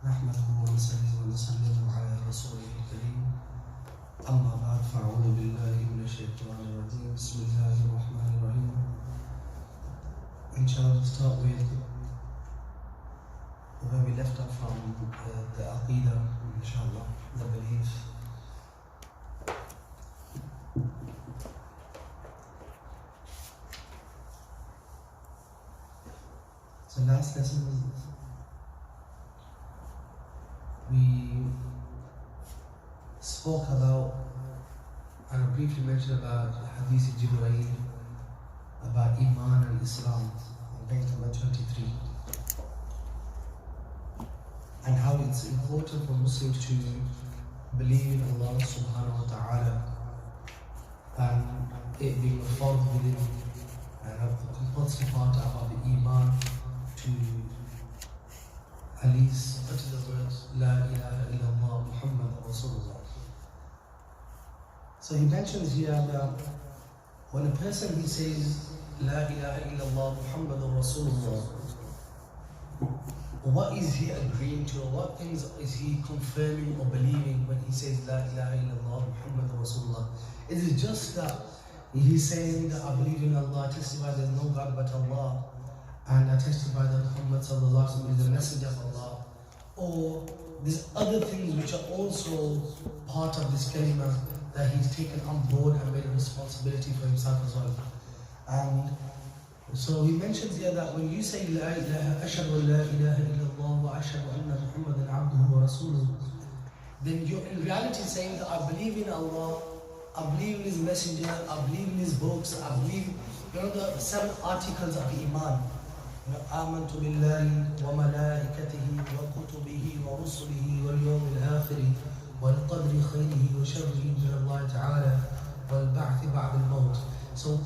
نحمده ونصلي ونسلم على رسوله الكريم أما بعد فأعوذ بالله من الشيطان الرجيم بسم الله الرحمن الرحيم. Inshallah, we'll start with where we left off from the Aqidah, inshallah, the belief. So last lesson we spoke about and briefly mentioned about Hadith Jibreel, about Iman and Islam, on page number 23, and how it's important for Muslims to believe in Allah subhanahu wa ta'ala and it being a fard within and a compulsory part about the Iman to at least utter the words La ilaha illallah Muhammad Rasulullah. So he mentions here that when a person he says La ilaha illallah Muhammad Rasulullah, what is he agreeing to, or what things is he confirming or believing when he says La ilaha illallah Muhammad Rasulullah? Is it just that he's saying that I believe in Allah, I testify there's no God but Allah, and I testify that Muhammad sallallahu alaihi wasallam is the messenger of Allah? Or there's other things which are also part of this kalima that he's taken on board and made a responsibility for himself as well. And so he mentions here that when you say La ilaha, ashhadu an la ilaha illallah wa ashhadu anna Muhammadan abduhu wa rasuluhu, then you're in reality saying that I believe in Allah, I believe in His messenger, I believe in His books, I believe, the 7 articles of Iman. آمنت بالله وملائكته وكتبه ورسله واليوم الآخر والقدر خيره وشره من الله تعالى والبعث بعد الموت. So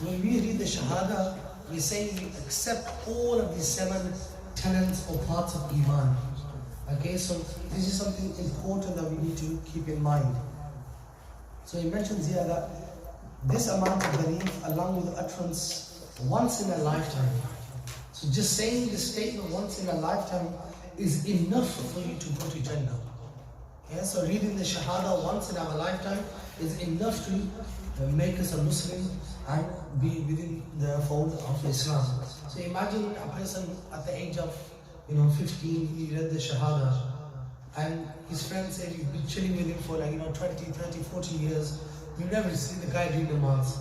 when we read the Shahada, we say we accept all of these 7 tenets or parts of Iman. Okay, so this is something important that we need to keep in mind. So he mentions here that this amount of belief along with the utterance once in a lifetime. So just saying this statement once in a lifetime is enough for you to go to Jannah. Yeah, so reading the Shahada once in our lifetime is enough to make us a Muslim and be within the fold of Islam. So imagine a person at the age of 15, he read the Shahada, and his friend said you've been chilling with him for 20, 30, 40 years. You've never seen the guy read namaz.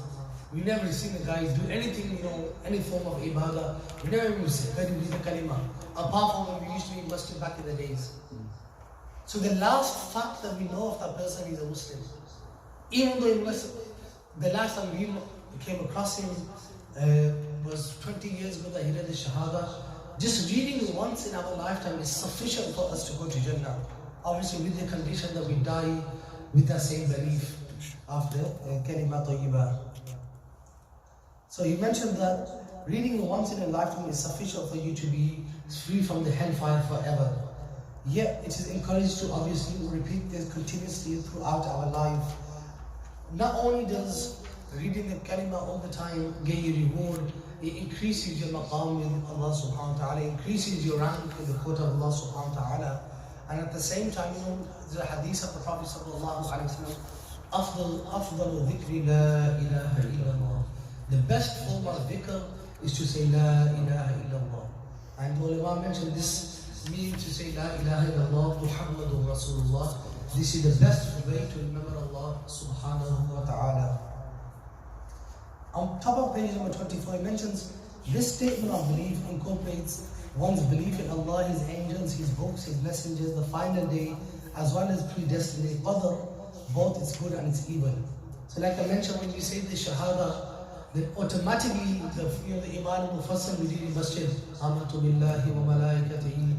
We've never seen the guy do anything, any form of ibadah. We never even heard him read the kalima, apart from when we used to be in masjid back in the days. So the last fact that we know of that person is a Muslim. Even though the last time we came across him was 20 years ago that he read the Shahada. Just reading it once in our lifetime is sufficient for us to go to Jannah. Obviously with the condition that we die with that same belief of the kalima tayyibah. So he mentioned that reading it once in a lifetime is sufficient for you to be free from the hellfire forever. Yet it is encouraged to obviously repeat this continuously throughout our life. Not only does reading the kalima all the time get you reward, it increases your maqam with Allah subhanahu wa ta'ala, increases your rank in the court of Allah subhanahu wa ta'ala. And at the same time, the hadith of the Prophet sallallahu alaihi wasallam, أفضل ذكر لا إله إلا الله. The best form of dhikr is to say La ilaha illallah. And the ulama mentioned this means to say La ilaha illallah Muhammadur Rasulullah. This is the best way to remember Allah subhanahu wa ta'ala. On top of page number 24, it mentions this statement of belief incorporates one's belief in Allah, His angels, His books, His messengers, the final day, as well as predestined qadr, both its good and its evil. So like I mentioned, when you say the Shahada, then automatically the Iman al-Mufassal we did in Masjid, Amantu billahi wa malaikatihi.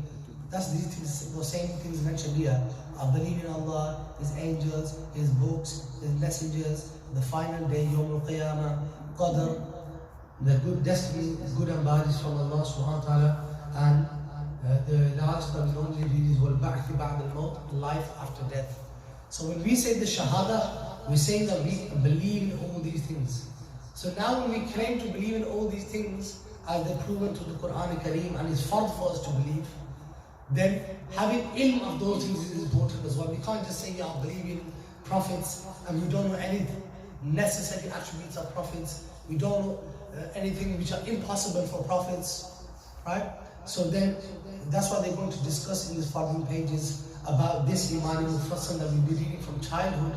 That's these things, those same things mentioned here. I believe in Allah, His angels, His books, His messengers, the final day, Yawm al-Qiyamah, Qadr, the good destiny, good and bad is from Allah subhanahu wa ta'ala, and the last but only read is wal-ba'thi ba'd al-maut, life after death. So when we say the Shahada, we say that we believe in all these things. So now when we claim to believe in all these things, as they proven to the Quran Kareem and is fard for us to believe, then having ilm of those things is important as well. We can't just say, yeah, I believe in prophets and we don't know any necessary attributes of prophets. We don't know anything which are impossible for prophets, right? So then, that's why they're going to discuss in these 14 pages about this Iman al-Mufassal that we'll be reading from childhood.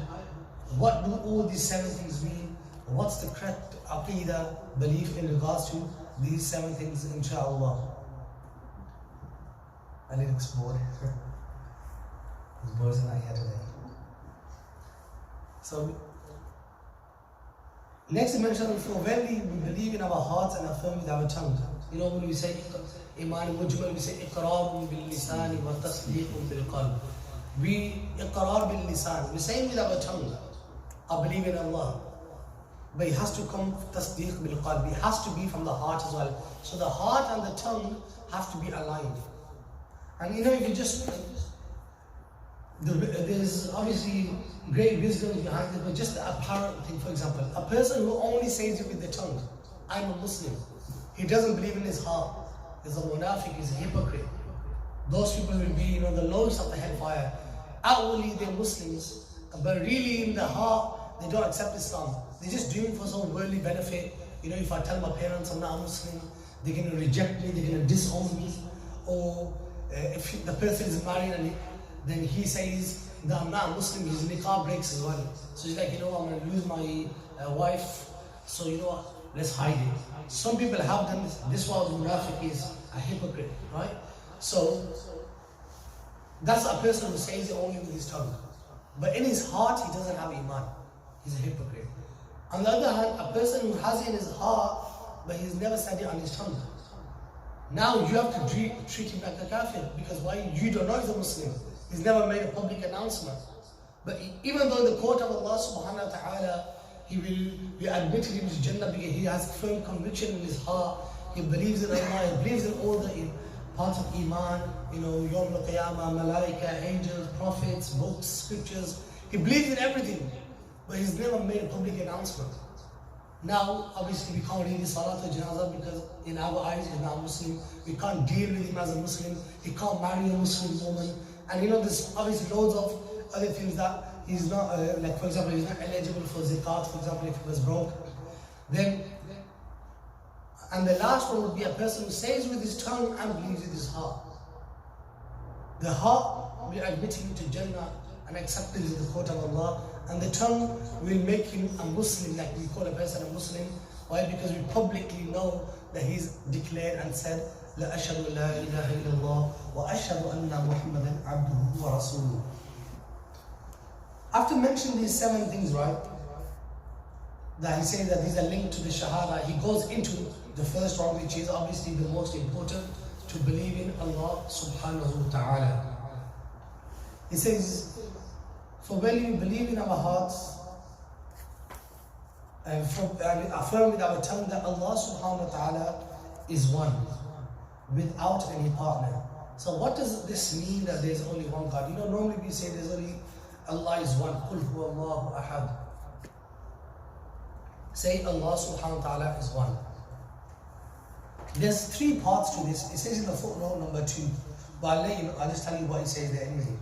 What do all these 7 things mean? What's the correct aqidah, belief in regards to these 7 things, inshaAllah. And it's bored. These boys are not here today. So, next we mentioned, for verily we believe in our hearts and affirm with our tongue. You know, when we say Iman Mujmal, we say Iqrar bil lisan wa tasdiq bil qalb. We Iqrar bil lisan, we say with our tongue, I believe in Allah. But it has to come tasdiq bil qalb. It has to be from the heart as well. So the heart and the tongue have to be aligned. And you know, if you just, there's obviously great wisdom behind it, but just the apparent thing, for example, a person who only says it with the tongue, I'm a Muslim, he doesn't believe in his heart, is a munafiq, is a hypocrite. Those people will be, you know, the lowest of the hellfire. Outwardly they're Muslims, but really in the heart, they don't accept Islam. They're just doing it for some worldly benefit. You know, if I tell my parents I'm not a Muslim, they're going to reject me, they're going to disown me. Or if the person is married and then he says that I'm not a Muslim, his niqab breaks as well. So he's like, you know, I'm going to lose my wife, so you know what, let's hide it. Some people have done this. This was munafiq, is a hypocrite, right? So that's a person who says it only with his tongue. But in his heart, he doesn't have iman. He's a hypocrite. On the other hand, a person who has it in his heart, but he's never said it on his tongue. Now you have to treat him like a kafir, because why? You don't know he's a Muslim. He's never made a public announcement. But even though in the court of Allah subhanahu wa ta'ala, he will be admitted into Jannah because he has firm conviction in his heart. He believes in Allah, he believes in all the parts of Iman, you know, Yawm al-Qiyamah, Malaika, angels, prophets, books, scriptures. He believes in everything, but he's never made a public announcement. Now, obviously, we can't read the Salat al-Janazah because in our eyes he's not Muslim. We can't deal with him as a Muslim. He can't marry a Muslim woman. And you know, there's obviously loads of other things that he's not, like for example, he's not eligible for zakat, for example, if he was broke. Then, and the last one would be a person who says with his tongue and believes with his heart. The heart will admit him to Jannah and accept him in the court of Allah. And the tongue will make him a Muslim, like we call a person a Muslim. Why? Because we publicly know that he's declared and said, La ashhadu la ilaha illallah wa ashhadu anna Muhammadan abduhu wa rasuluhu. After mentioning these 7 things, right, that he says that these are linked to the Shahada, he goes into the first one, which is obviously the most important, to believe in Allah subhanahu wa ta'ala. He says, for when we believe in our hearts and affirm with our tongue that Allah subhanahu wa ta'ala is one, without any partner. So what does this mean that there's only one God? You know, normally we say there's only Allah is one. Qul huwa Allahu ahad. Say Allah subhanahu wa ta'ala is one. There's 3 parts to this. It says in the footnote number 2. But I'll just tell you what it says there anyway.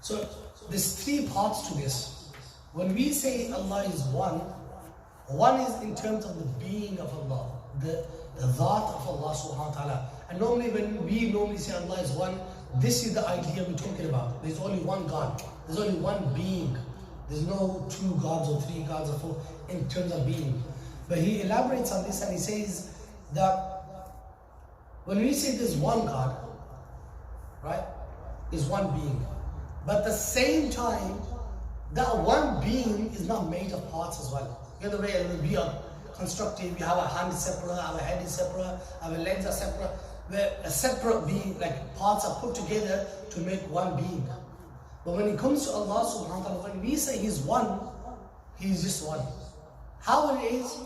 So there's 3 parts to this. When we say Allah is one is in terms of the being of Allah, the dhat of Allah subhanahu wa ta'ala. And normally when we normally say Allah is one, this is the idea we're talking about. There's only one God. There's only one being. There's no 2 gods or 3 gods or 4 in terms of being. But he elaborates on this and he says that when we say there's one God, right, is one being. But at the same time, that one being is not made of parts as well. You know the way it will be constructed, we have a hand separate, our head is separate, our legs are separate, where a separate being, like parts are put together to make one being. But when it comes to Allah subhanahu wa ta'ala, when we say He's one, He's just one. How it is,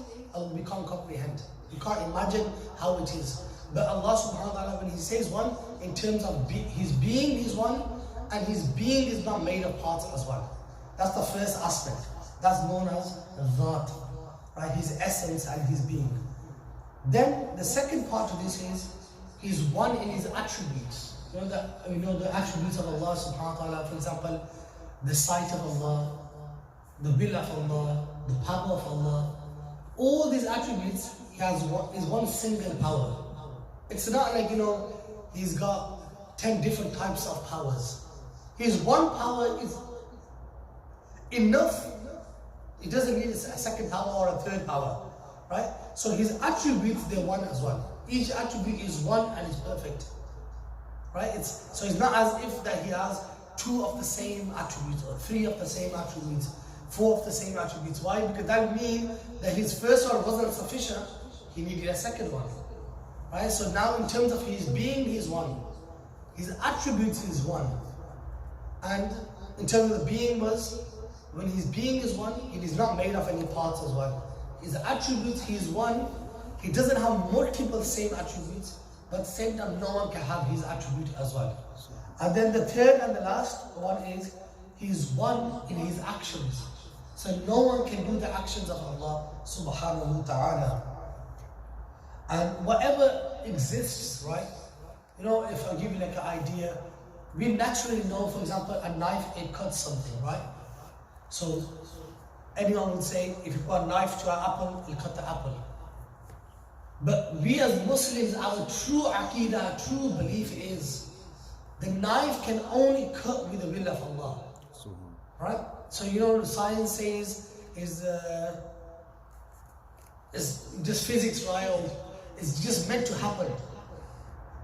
we can't comprehend. You can't imagine how it is. But Allah subhanahu wa ta'ala, when He says one, in terms of His being is one, and His being is not made of parts as well. That's the first aspect. That's known as Dhat, right? His essence and His being. Then the second part of this is He's one in His attributes. You know the attributes of Allah subhanahu wa ta'ala, for example, the sight of Allah, the will of Allah, the power of Allah. All these attributes is one single power. It's not like, He's got 10 different types of powers. His one power is enough. He doesn't need a second power or a third power, right? So His attributes, they're one as well. Each attribute is one and is perfect, right? So it's not as if that He has 2 of the same attributes or 3 of the same attributes, 4 of the same attributes. Why? Because that would mean that His first one wasn't sufficient. He needed a second one, right? So now in terms of His being, He is one. His attributes is one. And in terms of the being was, when His being is one, it is not made of any parts as well. His attributes, He is one. He doesn't have multiple same attributes, but at the same time, no one can have His attribute as well. And then the third and the last one is, He is one in His actions. So no one can do the actions of Allah subhanahu wa ta'ala. And whatever exists, right? If I give you like an idea, we naturally know, for example, a knife, it cuts something, right? So anyone would say, if you put a knife to an apple, it'll cut the apple. But we as Muslims, our true aqidah, our true belief is, the knife can only cut with the will of Allah, right? So science says is just physics, right? Or it's just meant to happen.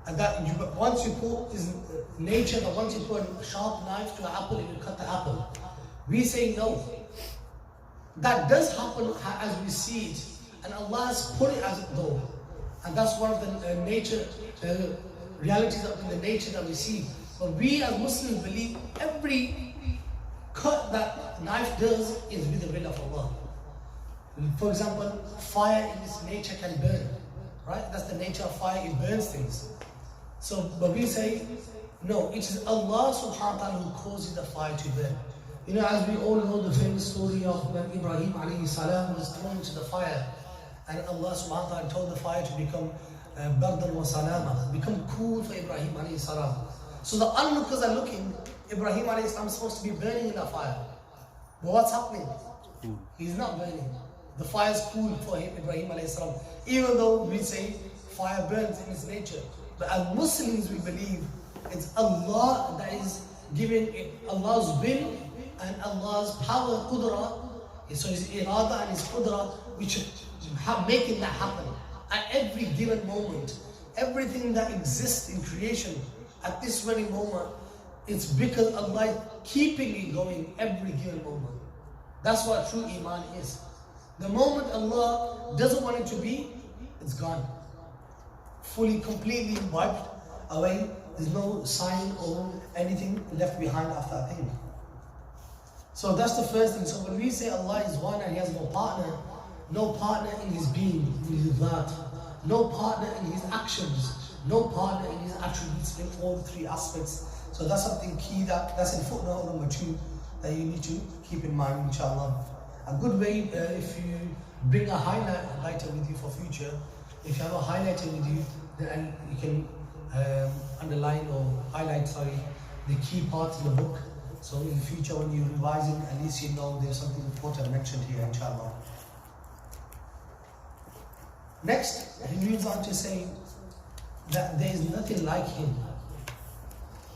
And that once you put is nature that once you put a sharp knife to an apple, it will cut the apple. We say no. That does happen as we see it, and Allah has put it as though, and that's one of the nature realities of the nature that we see. But we as Muslims believe every cut that knife does is with the will of Allah. For example, fire in its nature can burn, right? That's the nature of fire, it burns things. But we say, no, it is Allah subhanahu wa ta'ala who causes the fire to burn. As we all know the famous story of when Ibrahim alayhi salam was thrown into the fire, and Allah subhanahu wa ta'ala told the fire to become bardan wa salama, become cool for Ibrahim alayhi salam. So the onlookers are looking, Ibrahim alayhi salam is supposed to be burning in the fire. But what's happening? He's not burning. The fire is cool for him, Ibrahim alayhi salam. Even though we say fire burns in its nature. But as Muslims we believe it's Allah that is giving it Allah's will and Allah's power, qudra. So His irada and His qudra which are making that happen. At every given moment, everything that exists in creation at this very moment, it's because Allah is keeping it going every given moment. That's what true Iman is. The moment Allah doesn't want it to be, it's gone. Fully, completely wiped away. There's no sign or anything left behind after that thing. So that's the first thing. So when we say Allah is one and He has no partner in His being, in His that, no partner in His actions, no partner in His attributes in all 3 aspects. So that's something key that's in footnote number 2 that you need to keep in mind, inshallah. A good way, if you bring a highlighter with you for future, if you have a highlighter with you, then you can underline or highlight, the key parts in the book. So in the future when you're revising, at least you know there's something important mentioned here, inshallah. Next, he moves on to say that there is nothing like Him.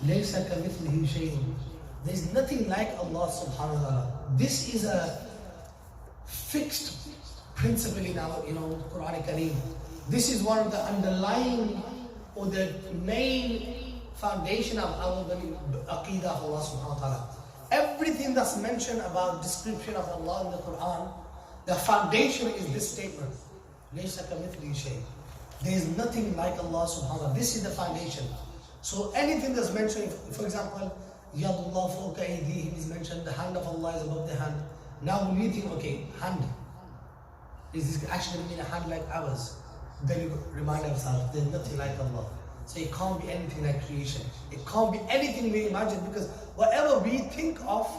لَيْسَ كَمِثْلِهِ شَيْءٌ. There is nothing like Allah subhanahu wa ta'ala. This is a fixed principle in our Quran Kareem. This is one of the underlying or the main foundation of our aqidah of Allah subhanahu wa ta'ala. Everything that's mentioned about description of Allah in the Quran, the foundation is this statement. لَيْسَ كَمِثْلِهِ شَيْءٌ. There is nothing like Allah subhanahu wa ta'ala. This is the foundation. So anything that's mentioned, for example, Yadullah fawqa aydihim is mentioned, the hand of Allah is above the hand. Now when we think, okay, hand, is this actually mean a hand like ours? Then you remind ourselves, there's nothing like Allah. So it can't be anything like creation. It can't be anything we imagine, because whatever we think of,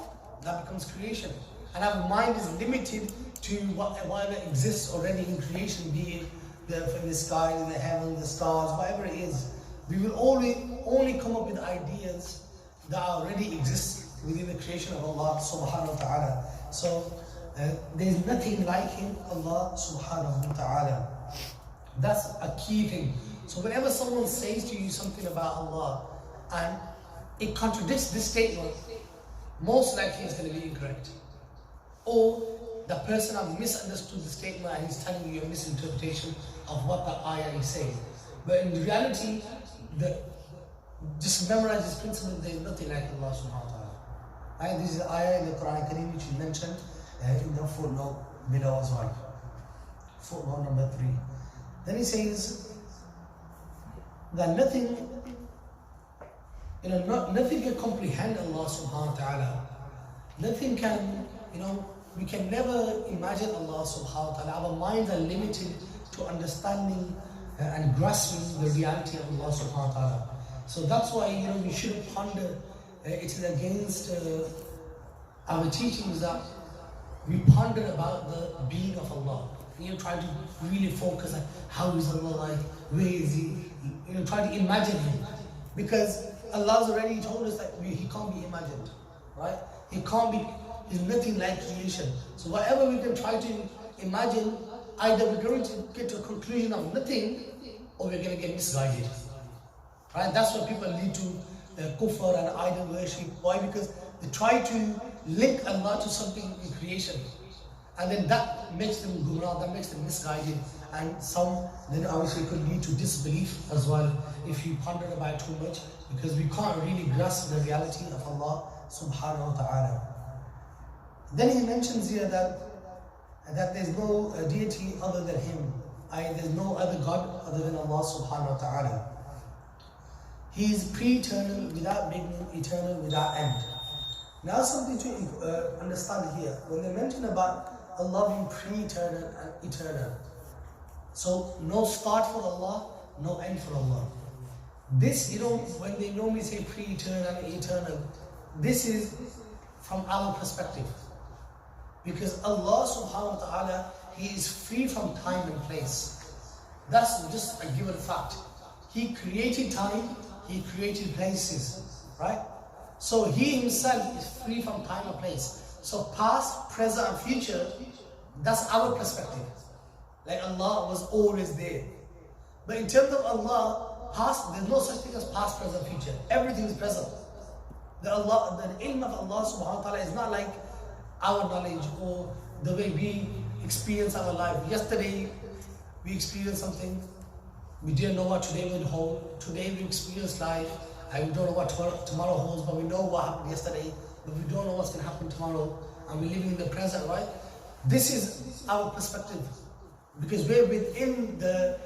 that becomes creation. And our mind is limited to whatever exists already in creation, be it from the sky, in the heaven, the stars, whatever it is. We will only come up with ideas that already exist within the creation of Allah subhanahu wa ta'ala. So there's nothing like Him, Allah subhanahu wa ta'ala. That's a key thing. So whenever someone says to you something about Allah and it contradicts this statement, most likely it's going to be incorrect. Or the person has misunderstood the statement and he's telling you a misinterpretation of what the ayah is saying. But in reality, just memorize this principle, there is nothing like Allah subhanahu wa ta'ala. This is the ayah in the Quran Kareem which is mentioned in the footnote below as well. Footnote number 3. Then he says that nothing can comprehend Allah subhanahu wa ta'ala. Nothing can, we can never imagine Allah subhanahu wa ta'ala. Our minds are limited to understanding and grasping the reality of Allah subhanahu wa ta'ala. So that's why, we should ponder. It is against our teachings that we ponder about the being of Allah. Try to really focus on how is Allah like, where is He? Try to imagine Him. Because Allah's already told us that He can't be imagined, right? He can't be, He's nothing like creation. So whatever we can try to imagine, either we're going to get to a conclusion of nothing, or we're going to get misguided. Right? That's what people lead to kufr and idol worship. Why? Because they try to link Allah to something in creation. And then that makes them gumrah, that makes them misguided. And some then obviously could lead to disbelief as well if you ponder about it too much, because we can't really grasp the reality of Allah subhanahu wa ta'ala. Then he mentions here that there's no deity other than Him. There's no other God other than Allah subhanahu wa ta'ala. He is pre-eternal, without beginning, eternal, without end. Now something to understand here. When they mention about Allah being pre-eternal and eternal, so no start for Allah, no end for Allah. This, when they normally say pre-eternal and eternal, this is from our perspective. Because Allah subhanahu wa ta'ala, He is free from time and place. That's just a given fact. He created time, He created places, right? So He Himself is free from time and place. So past, present and future, that's our perspective. Like Allah was always there. But in terms of Allah, past, there's no such thing as past, present, future. Everything is present. The ilm of Allah subhanahu wa ta'ala is not like our knowledge or the way we experience our life. Yesterday, we experienced something. We didn't know what today would hold. Today we experience life, and we don't know what tomorrow holds, but we know what happened yesterday, but we don't know what's going to happen tomorrow, and we're living in the present, right? This is our perspective, because we're within the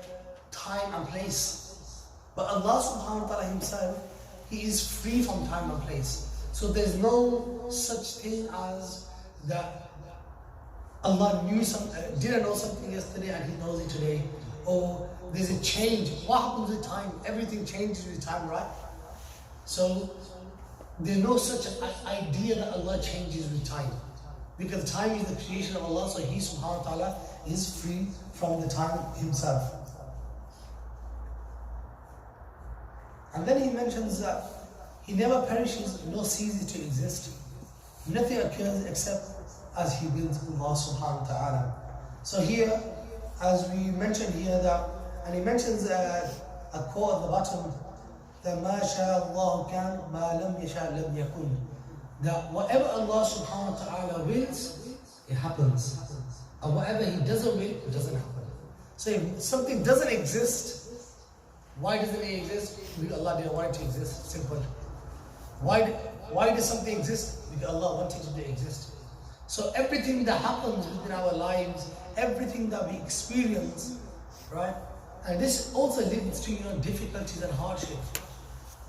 time and place. But Allah subhanahu wa ta'ala Himself, He is free from time and place. So there's no such thing as that Allah didn't know something yesterday and He knows it today. Or there's a change. What happens with time? Everything changes with time, right? So there's no such idea that Allah changes with time. Because time is the creation of Allah, so He subhanahu wa ta'ala is free from the time Himself. And then He mentions that He never perishes nor ceases to exist. Nothing occurs except as He wills, Allah subhanahu wa ta'ala. So here, as we mentioned here, and He mentions a quote at the bottom, that مَا شَاءَ اللَّهُ كَانَ مَا لَمْ يَشَاء لَمْ يَكُنْ. That whatever Allah subhanahu wa ta'ala wills, it happens. And whatever He doesn't will, it doesn't happen. So if something doesn't exist, why doesn't it exist? Because Allah didn't want it to exist. Simple. Why does something exist? Because Allah wanted it to exist. So everything that happens within our lives, everything that we experience, right? And this also leads to difficulties and hardship.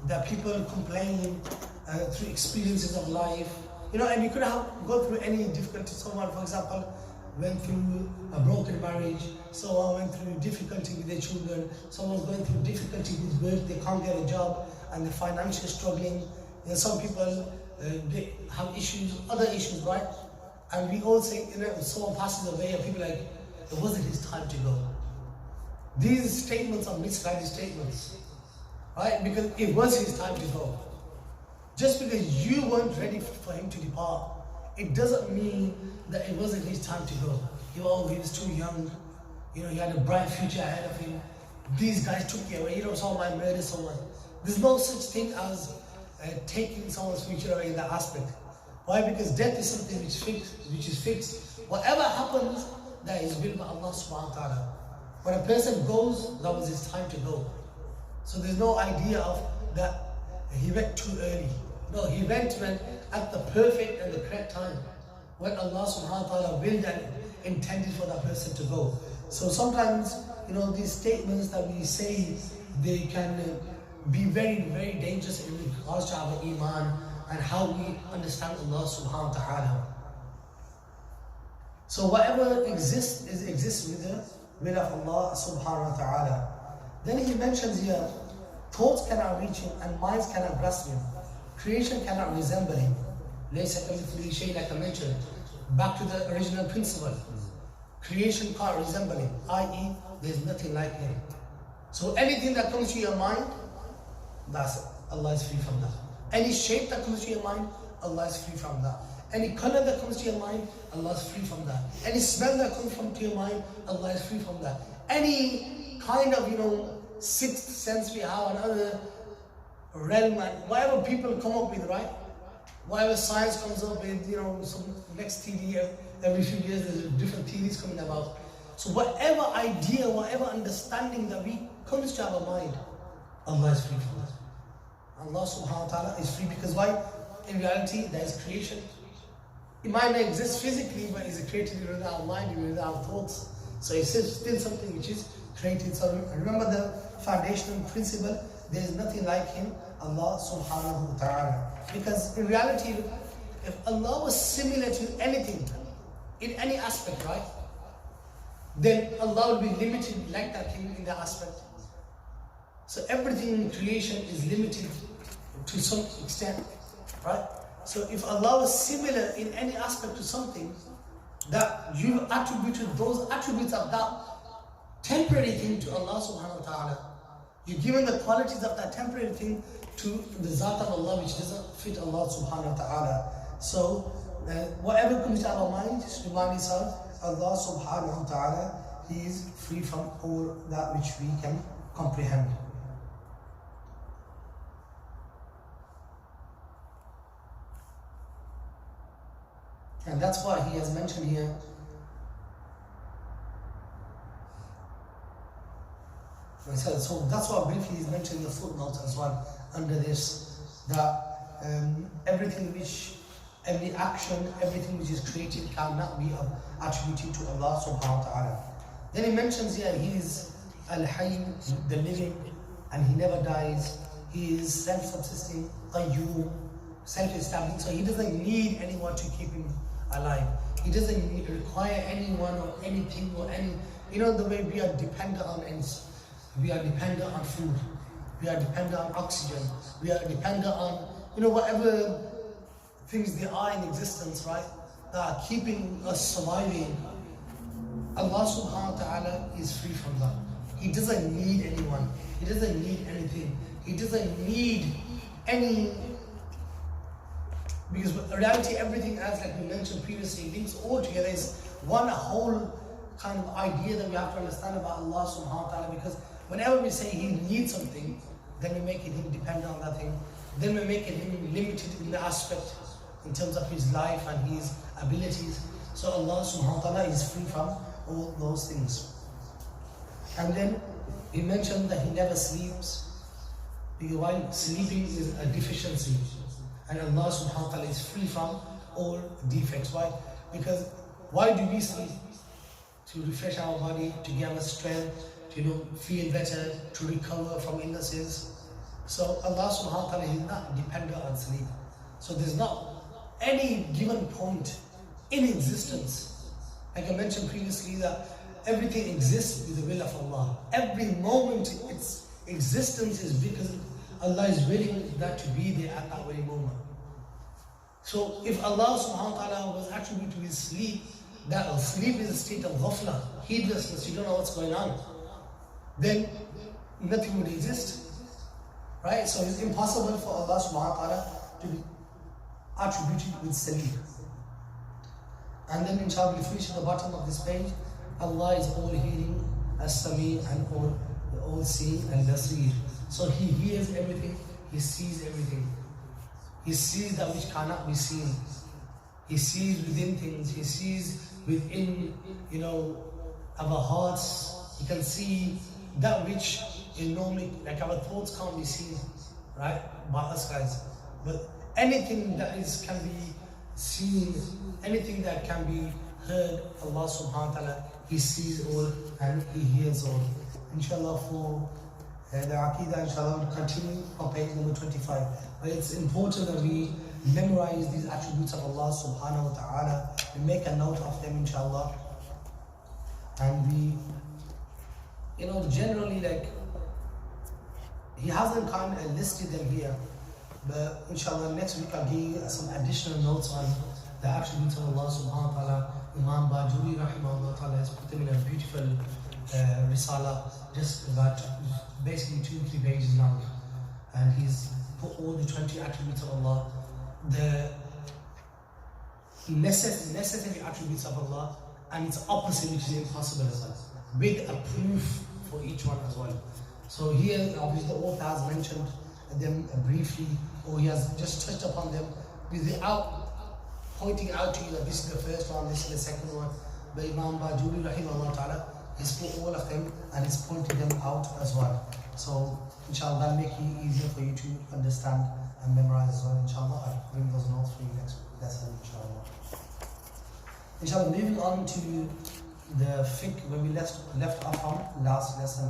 That people complain through experiences of life. And you could go through any difficulty. Someone, for example, went through a broken marriage. Someone went through difficulty with their children. Someone's going through difficulty with work. They can't get a job and they're financially struggling. Some people they have issues, other issues, right? And we all say, if someone passes away, and people are like, it wasn't his time to go. These statements are misguided statements, right? Because it was his time to go. Just because you weren't ready for him to depart, it doesn't mean that it wasn't his time to go. He was too young. He had a bright future ahead of him. These guys took you away. Someone might murder someone. There's no such thing as taking someone's future away in that aspect. Why? Because death is something which is fixed. Whatever happens, that is willed by Allah subhanahu wa ta'ala. When a person goes, that was his time to go. So there's no idea of that he went too early. No, he went when at the perfect and the correct time. When Allah subhanahu wa ta'ala willed and intended for that person to go. So sometimes, these statements that we say, they can be very, very dangerous in regards to our iman and how we understand Allah subhanahu wa ta'ala. So whatever exists with the will of Allah subhanahu wa ta'ala. Then he mentions here, thoughts cannot reach him and minds cannot grasp him. Creation cannot resemble him. Like I mentioned, back to the original principle. Creation can't resemble him, i.e. there's nothing like him. So anything that comes to your mind, that's it. Allah is free from that. Any shape that comes to your mind, Allah is free from that. Any color that comes to your mind, Allah is free from that. Any smell that comes to your mind, Allah is free from that. Any kind of, sixth sense we have, another realm, and whatever people come up with, right? Whatever science comes up with, some next theory, every few years there's different theories coming about. So whatever idea, whatever understanding that comes to our mind, Allah is free from that. Allah subhanahu wa ta'ala is free because why? In reality, there is creation. It might not exist physically, but it's created within our mind, within our thoughts. So it's still something which is created. So remember the foundational principle, there is nothing like him, Allah subhanahu wa ta'ala. Because in reality, if Allah was similar to anything, in any aspect, right? Then Allah will be limited like that thing in that aspect. So everything in creation is limited to some extent, right? So if Allah was similar in any aspect to something, that you attributed those attributes of that temporary thing to Allah subhanahu wa ta'ala. You're giving the qualities of that temporary thing to the Zat of Allah, which doesn't fit Allah subhanahu wa ta'ala. So whatever comes to our mind, just remind yourself, Allah subhanahu wa ta'ala, He is free from all that which we can comprehend. And that's why he has mentioned here, so that's why briefly he's mentioned in the footnotes as well under this, that every action, everything which is created cannot be attributed to Allah subhanahu wa ta'ala. Then he mentions here, he is Al-Hayy, the living, and he never dies. He is self-subsisting, Qayyum, self-established, so he doesn't need anyone to keep him alive. He doesn't require anyone or anything or any, the way we are dependent on we are dependent on food, we are dependent on oxygen, we are dependent on, whatever things there are in existence, right, that are keeping us surviving. Allah subhanahu wa ta'ala is free from that. He doesn't need anyone. He doesn't need anything. He doesn't need any, because in reality everything else, like we mentioned previously, links all together, is one whole kind of idea that we have to understand about Allah subhanahu wa ta'ala. Because whenever we say He needs something, then we make Him dependent on that thing. Then we make Him limited in the aspect in terms of His life and His abilities. So Allah subhanahu wa ta'ala is free from all those things. And then He mentioned that He never sleeps, because while sleeping is a deficiency, and Allah subhanahu wa ta'ala is free from all defects. Why? Because why do we sleep? To refresh our body, to give us strength, to feel better, to recover from illnesses. So Allah subhanahu wa ta'ala is not dependent on sleep. So there's not any given point in existence. Like I mentioned previously, that everything exists with the will of Allah. Every moment its existence is because Allah is willing that to be there at that very moment. So if Allah subhanahu wa ta'ala was attributed to His sleep, that sleep is a state of ghafla, heedlessness, you don't know what's going on. then nothing would exist. Right? So it's impossible for Allah subhanahu wa ta'ala to be attributed with Salim. And then inshallah we finish at the bottom of this page. Allah is all hearing, as-Sami, and all seeing and Basir. So He hears everything, He sees everything. He sees that which cannot be seen. He sees within things, He sees within, our hearts. He can see that which normally, like our thoughts can't be seen, right, by us guys. But anything that can be seen, anything that can be heard, Allah subhanahu wa ta'ala, He sees all and He hears all. Inshallah, for the Aqidah, inshallah, we'll continue on page number 25. But it's important that we memorize these attributes of Allah subhanahu wa ta'ala, we make a note of them, inshallah, and we, generally, like, He hasn't kind of listed them here, but inshallah next week I'll give you some additional notes on the attributes of Allah subhanahu wa ta'ala. Imam Bajuri rahimahullah ta'ala has put them in a beautiful risala, just about basically 2-3 pages long, and he's put all the 20 attributes of Allah, the necessary attributes of Allah, and its opposite, which is impossible as well, with a proof for each one as well. So here, obviously, the author has mentioned them briefly, or he has just touched upon them without pointing out to you that this is the first one, this is the second one. But Imam Bajuri rahimahullah ta'ala has put all of them and has pointed them out as well. So inshallah, that'll make it easier for you to understand and memorize as well. Inshallah, I'll bring those notes for you next lesson, inshallah. Inshallah, moving on to the fiqh where we left off on last lesson.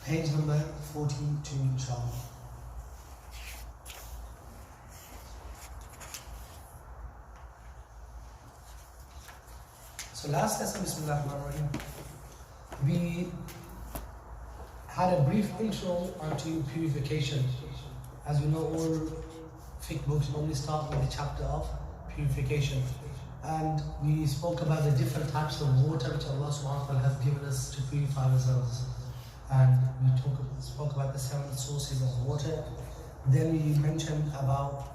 Page number 42, inshallah. So last lesson, Bismillahirrahmanirrahim, we had a brief intro onto purification. As you know, all fiqh books normally start with the chapter of purification. And we spoke about the different types of water which Allah subhanahu wa ta'ala has given us to purify ourselves. And we spoke about the 7 sources of water. Then we mentioned about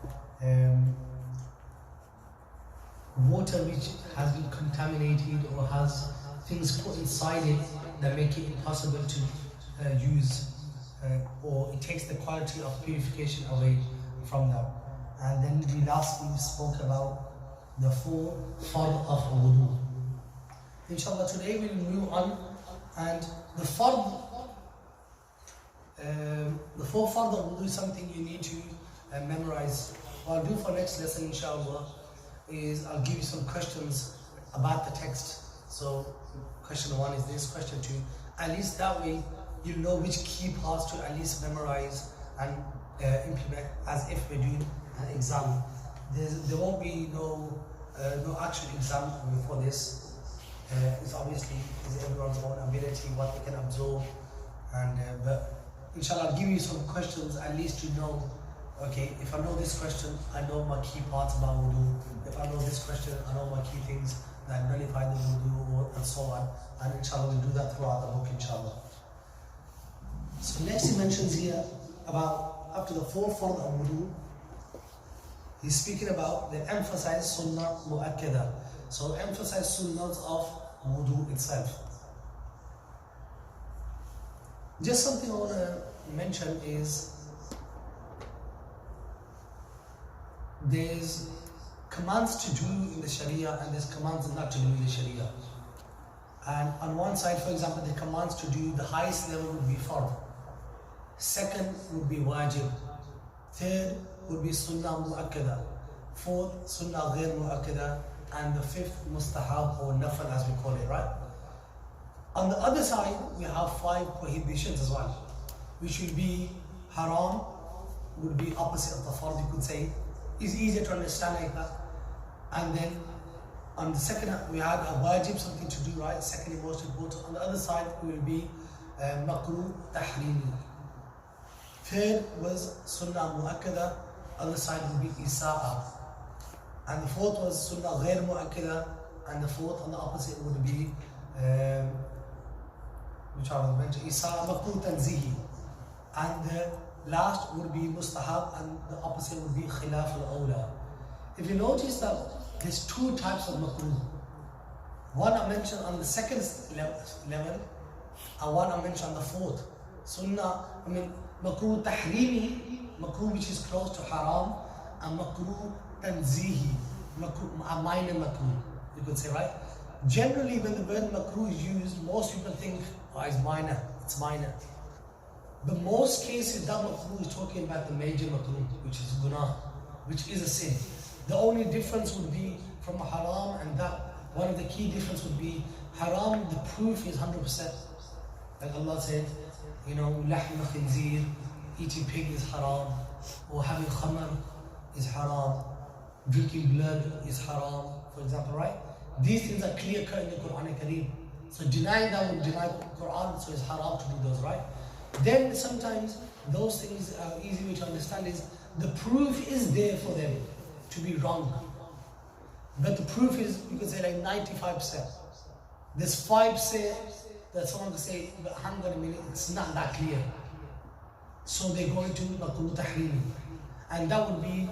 water which has been contaminated or has things put inside it that make it impossible to use, or it takes the quality of purification away from them. And then we lastly spoke about the 4 fard of wudu. Inshallah, today we will move on, and the 4 fard of wudu is something you need to memorize. What I'll do for next lesson, inshallah, is I'll give you some questions about the text. So question 1 is this, question 2. At least that way you know which key parts to at least memorize and implement, as if we're doing an exam. There won't be no actual exam for this. It's obviously everyone's own ability, what they can absorb, and but inshallah I'll give you some questions at least to know. Okay, if I know this question, I know my key parts about wudu. If I know this question, I know my key things that nullify the wudu, and so on. And inshallah we'll do that throughout the book, inshallah. So next he mentions here about, after the 4 fard of wudu, he's speaking about the emphasized sunnah mu'akkada. So emphasize sunnahs of wudu itself. Just something I want to mention is, there's commands to do in the Sharia and there's commands not to do in the Sharia. And on one side, for example, the commands to do, the highest level would be fard. Second would be wajib. Third would be sunnah mu'akkada. Fourth, sunnah ghair mu'akkada. And the 5th, mustahab or nafal as we call it, right? On the other side, we have 5 prohibitions as well, which will be haram, would be opposite of the fard, you could say. It's easier to understand like that. And then on the second, we had a wajib, something to do, right? Secondly, most important. On the other side, it will be makruh tahrimi. Third was sunnah mu'akkada. Other side would be isa'a. And the 4th was sunnah ghair mu'akkada. And the 4th, on the opposite, would be which I was mentioned, Isa makruh tanzihi. And the last would be mustahab, and the opposite would be khilaf al-awla. If you notice that there's two types of makruh. One I mentioned on the second level, and one I mentioned on the fourth. Sunnah, makruh tahrimi, makruh which is close to haram, and makruh tanzihi, a minor makruh, you could say, right? Generally, when the word makruh is used, most people think, oh, it's minor. The most cases that makruh is talking about the major makruh, which is gунah, which is a sin. The only difference would be from haram, and that one of the key difference would be haram, the proof is 100%. Like Allah said, lahm khinzir, eating pig is haram, or having khamr is haram, drinking blood is haram, for example, right? These things are clear cut in the Quran Kareem. So denying that would deny Quran, so it's haram to do those, right? Then sometimes those things are easy way to understand is the proof is there for them to be wrong. But the proof is, you could say like 95%. There's 5% that someone could say, but hang on a minute, it's not that clear. So they go into makruh tahrimi. And that would be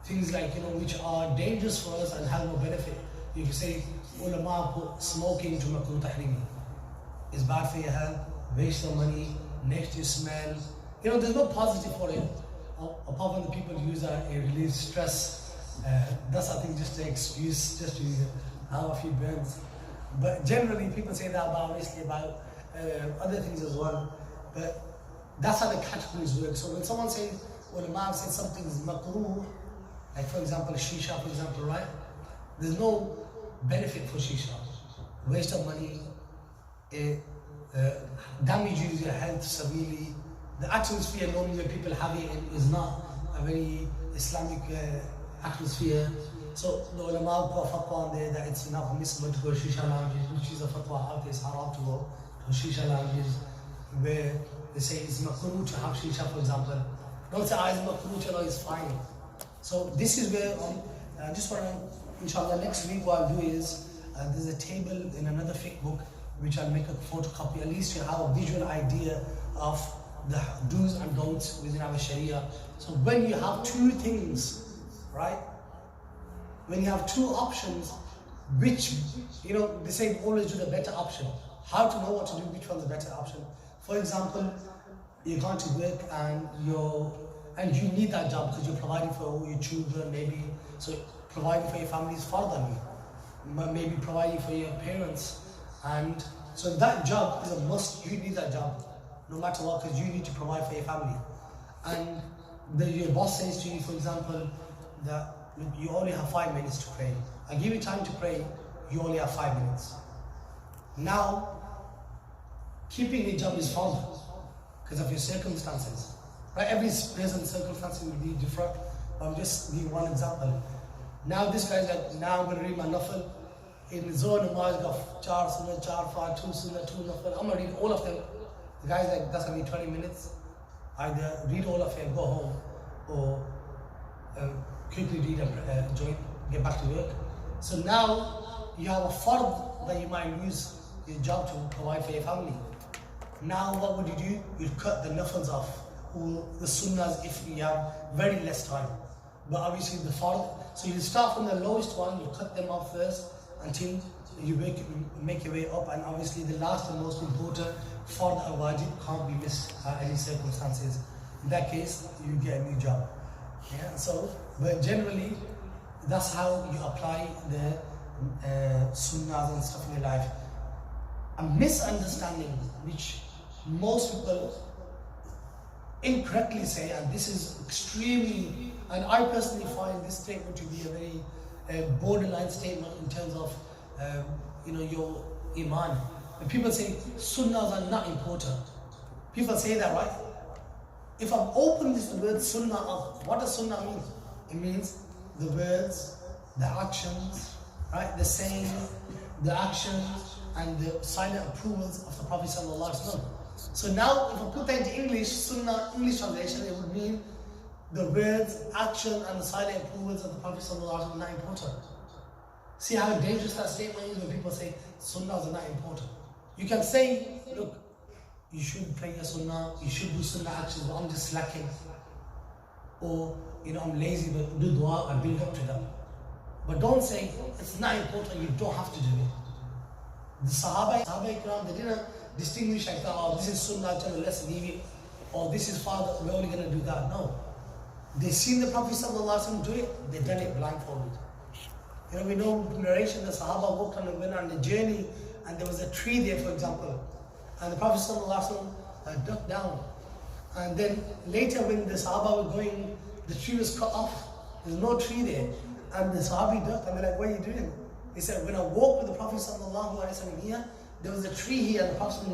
things like, which are dangerous for us and have no benefit. You could say, ulama put smoking to makruh tahrimi. It's bad for your health, waste of money, negative smell. There's no positive for it. Apart from the people use it relieves stress. That's, I think, just an excuse just to have a few burns. But generally, people say that about other things as well. But that's how the categories work. So when someone says, ulama says something is makruh, like for example, shisha, for example, right? There's no benefit for shisha. Waste of money, damages your health severely. The atmosphere normally when people have it is not a very Islamic atmosphere. So the ulama put a fatwa on there that it's not permissible to go to shisha lounges, which is a fatwa out there, it's haram to go to shisha lounges, where they say it's makruh to have shisha, for example. Don't say, it's makruh, it's fine. So this is where I just want to, inshallah, next week what I'll do is, there's a table in another fiqh book, which I'll make a photocopy, at least you have a visual idea of the do's and don'ts within our Sharia. So when you have two things, right? When you have two options, which, they say always do the better option. How to know what to do, which one's the better option. For example, you're going to work and you need that job because you're providing for all your children, maybe. So providing for your family is far than you. Maybe providing for your parents. And so that job is a must, you need that job. No matter what, because you need to provide for your family. And your boss says to you, for example, that you only have 5 minutes to pray. I give you time to pray, you only have 5 minutes. Now, keeping a job is fun because of your circumstances. Right? Every person's circumstances will be different. I'm just giving one example. Now this guy's like, now I'm going to read my nafil. In the zone of Mars, got 4 sunnah, 4 5, 2 sunnah, 2 nafil. I'm going to read all of them. The guy's like, that's going to be 20 minutes. Either read all of it, go home, or quickly read and join, get back to work. So now you have a fard that you might lose your job to provide for your family. Now what would you do? You cut the nafils off, or the sunnahs if you have very less time. But obviously the fard, so you start from the lowest one, you cut them off first until you make your way up, and obviously the last and most important fard or wajib can't be missed at any circumstances. In that case, you get a new job. Yeah, so, but generally, that's how you apply the sunnahs and stuff in your life. A misunderstanding which most people incorrectly say, and this is extremely, and I personally find this statement to be a very borderline statement in terms of your iman. When people say sunnahs are not important, people say that, right? If I open this word sunnah up, what does sunnah mean? It means the words, the actions, right? The saying, the actions, and the silent approvals of the Prophet sallallahu alaihi wasallam. So now, if I put that into English, sunnah, English translation, it would mean the words, action, and the silent approvals of the Prophet sallallahu alaihi wasallam are not important. See how dangerous that statement is when people say sunnahs are not important. You can say, look, you should pray your sunnah, you should do sunnah actions, but I'm just slacking. Or, I'm lazy, but do dua and build up to that. But don't say, it's not important, you don't have to do it. The Sahaba Ikram, they didn't distinguish like, oh, this is sunnah, let's leave it. Or this is farz, we're only going to do that. No. They seen the Prophet ﷺ do it, they done it blindfolded. We know narration, the Sahaba walked on and went on a journey, and there was a tree there, for example. And the Prophet ﷺ ducked down. And then later when the Sahaba were going, the tree was cut off. There's no tree there. And the Sahabi ducked, and they're like, what are you doing? He said, when I walked with the Prophet ﷺ here, there was a tree here, and the Prophet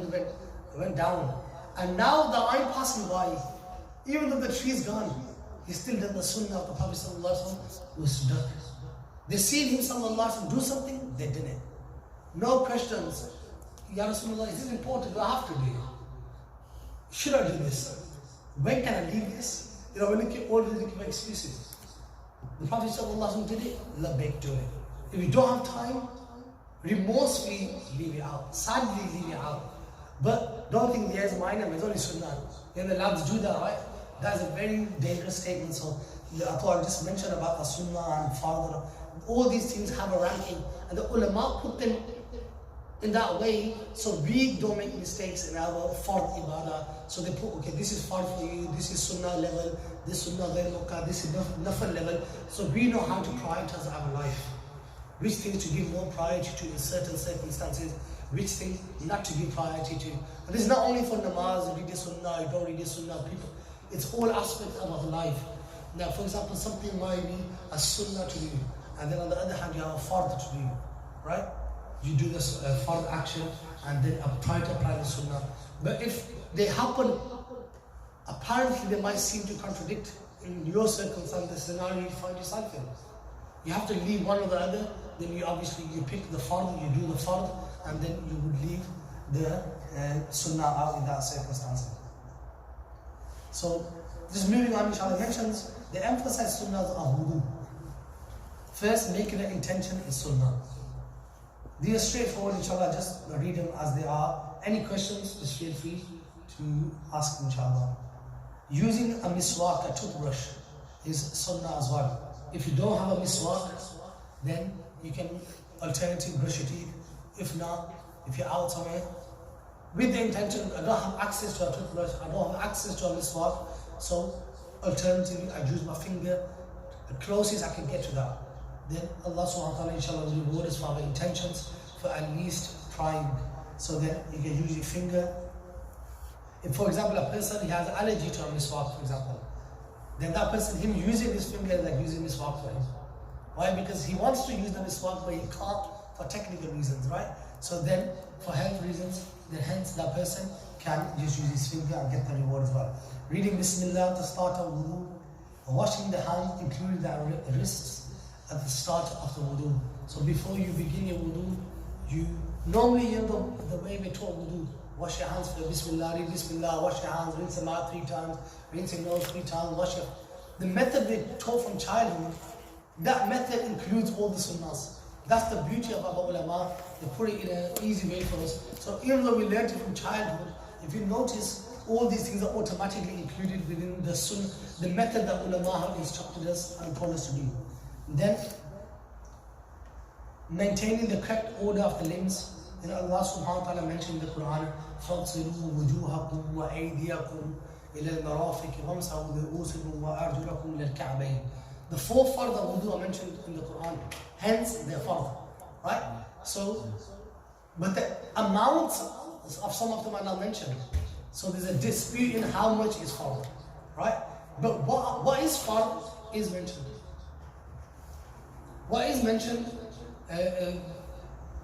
went down. And now that I'm passing by, even though the tree is gone, he still done the sunnah of the Prophet ﷺ was stuck. They seen him ﷺ do something, they did it. No questions. Ya Rasulullah, is this important? Do I have to do it? Should I do this? When can I leave this? When you keep always looking for excuses. The Prophet ﷺ did it, labbaik, do it. If you don't have time, remorsefully leave it out. Sadly leave it out. But don't think there's minor, it's only sunnah. The lads do that, right? That's a very dangerous statement. So I thought I'd just mention about the sunnah and father. All these things have a ranking, and the ulama put them in that way so we don't make mistakes in our fard ibadah. So they put, okay, this is fard for you, this is sunnah level, this sunnah ghair, this is nafal level. So we know how to prioritize our life. Which things to give more priority to in certain circumstances, which things not to give priority to. And this is not only for namaz, read the sunnah, you don't read the sunnah, people. It's all aspects of our life. Now, for example, something might be a sunnah to do, and then on the other hand, you have a fard to do, right? You do this fard action, and then try to apply the sunnah. But if they happen, apparently they might seem to contradict in your circumstances, scenario you find yourself in. You have to leave one or the other, then you pick the fard, you do the fard, and then you would leave the sunnah out in that circumstance. So, just moving on, inshallah, mentions the emphasized sunnahs of wudu. First, making an intention is sunnah. These are straightforward, inshallah, just read them as they are. Any questions, just feel free to ask, inshallah. Using a miswak, a toothbrush, is sunnah as well. If you don't have a miswak, then you can alternatively brush your teeth. If not, if you're out somewhere, with the intention, I don't have access to a toothbrush, I don't have access to a miswak, so alternatively, I use my finger, the closest I can get to that. Then Allah subhanahu wa ta'ala inshallah will reward us for our intentions, for at least trying. So then you can use your finger. If, for example, a person he has an allergy to a miswak, for example, then that person, him using his finger is like using miswak for him. Why? Because he wants to use the miswak, but he can't for technical reasons, right? So then, for health reasons, then hence that person can just use his finger and get the reward as well. Reading Bismillah at the start of wudu, washing the hands, including the wrists, at the start of the wudu. So before you begin your wudu, you normally, the way we taught wudu, wash your hands for Bismillah, read Bismillah, wash your hands, rinse them out 3 times, rinse your nose 3 times, wash your... The method we taught from childhood, that method includes all the sunnahs. That's the beauty of our ulama, they put it in an easy way for us. So even though we learned it from childhood, if you notice, all these things are automatically included within the sunnah, the method that ulama have instructed us and told us to do. Then, maintaining the correct order of the limbs. Allah subhanahu wa ta'ala mentioned in the Quran, فَاغْسِلُوا وُجُوهَكُمْ وَأَيْدِيَكُمْ إِلَى الْمَرَافِقِ وَامْسَحُوا بِرُؤُوسِكُمْ وَأَرْجُلَكُمْ إِلَى الْكَعْبَيْنِ. The 4 fard of wudu are mentioned in the Quran, hence they're fard, right? So, but the amounts of some of them are not mentioned. So there's a dispute in how much is fard, right? But what is fard is mentioned. What is mentioned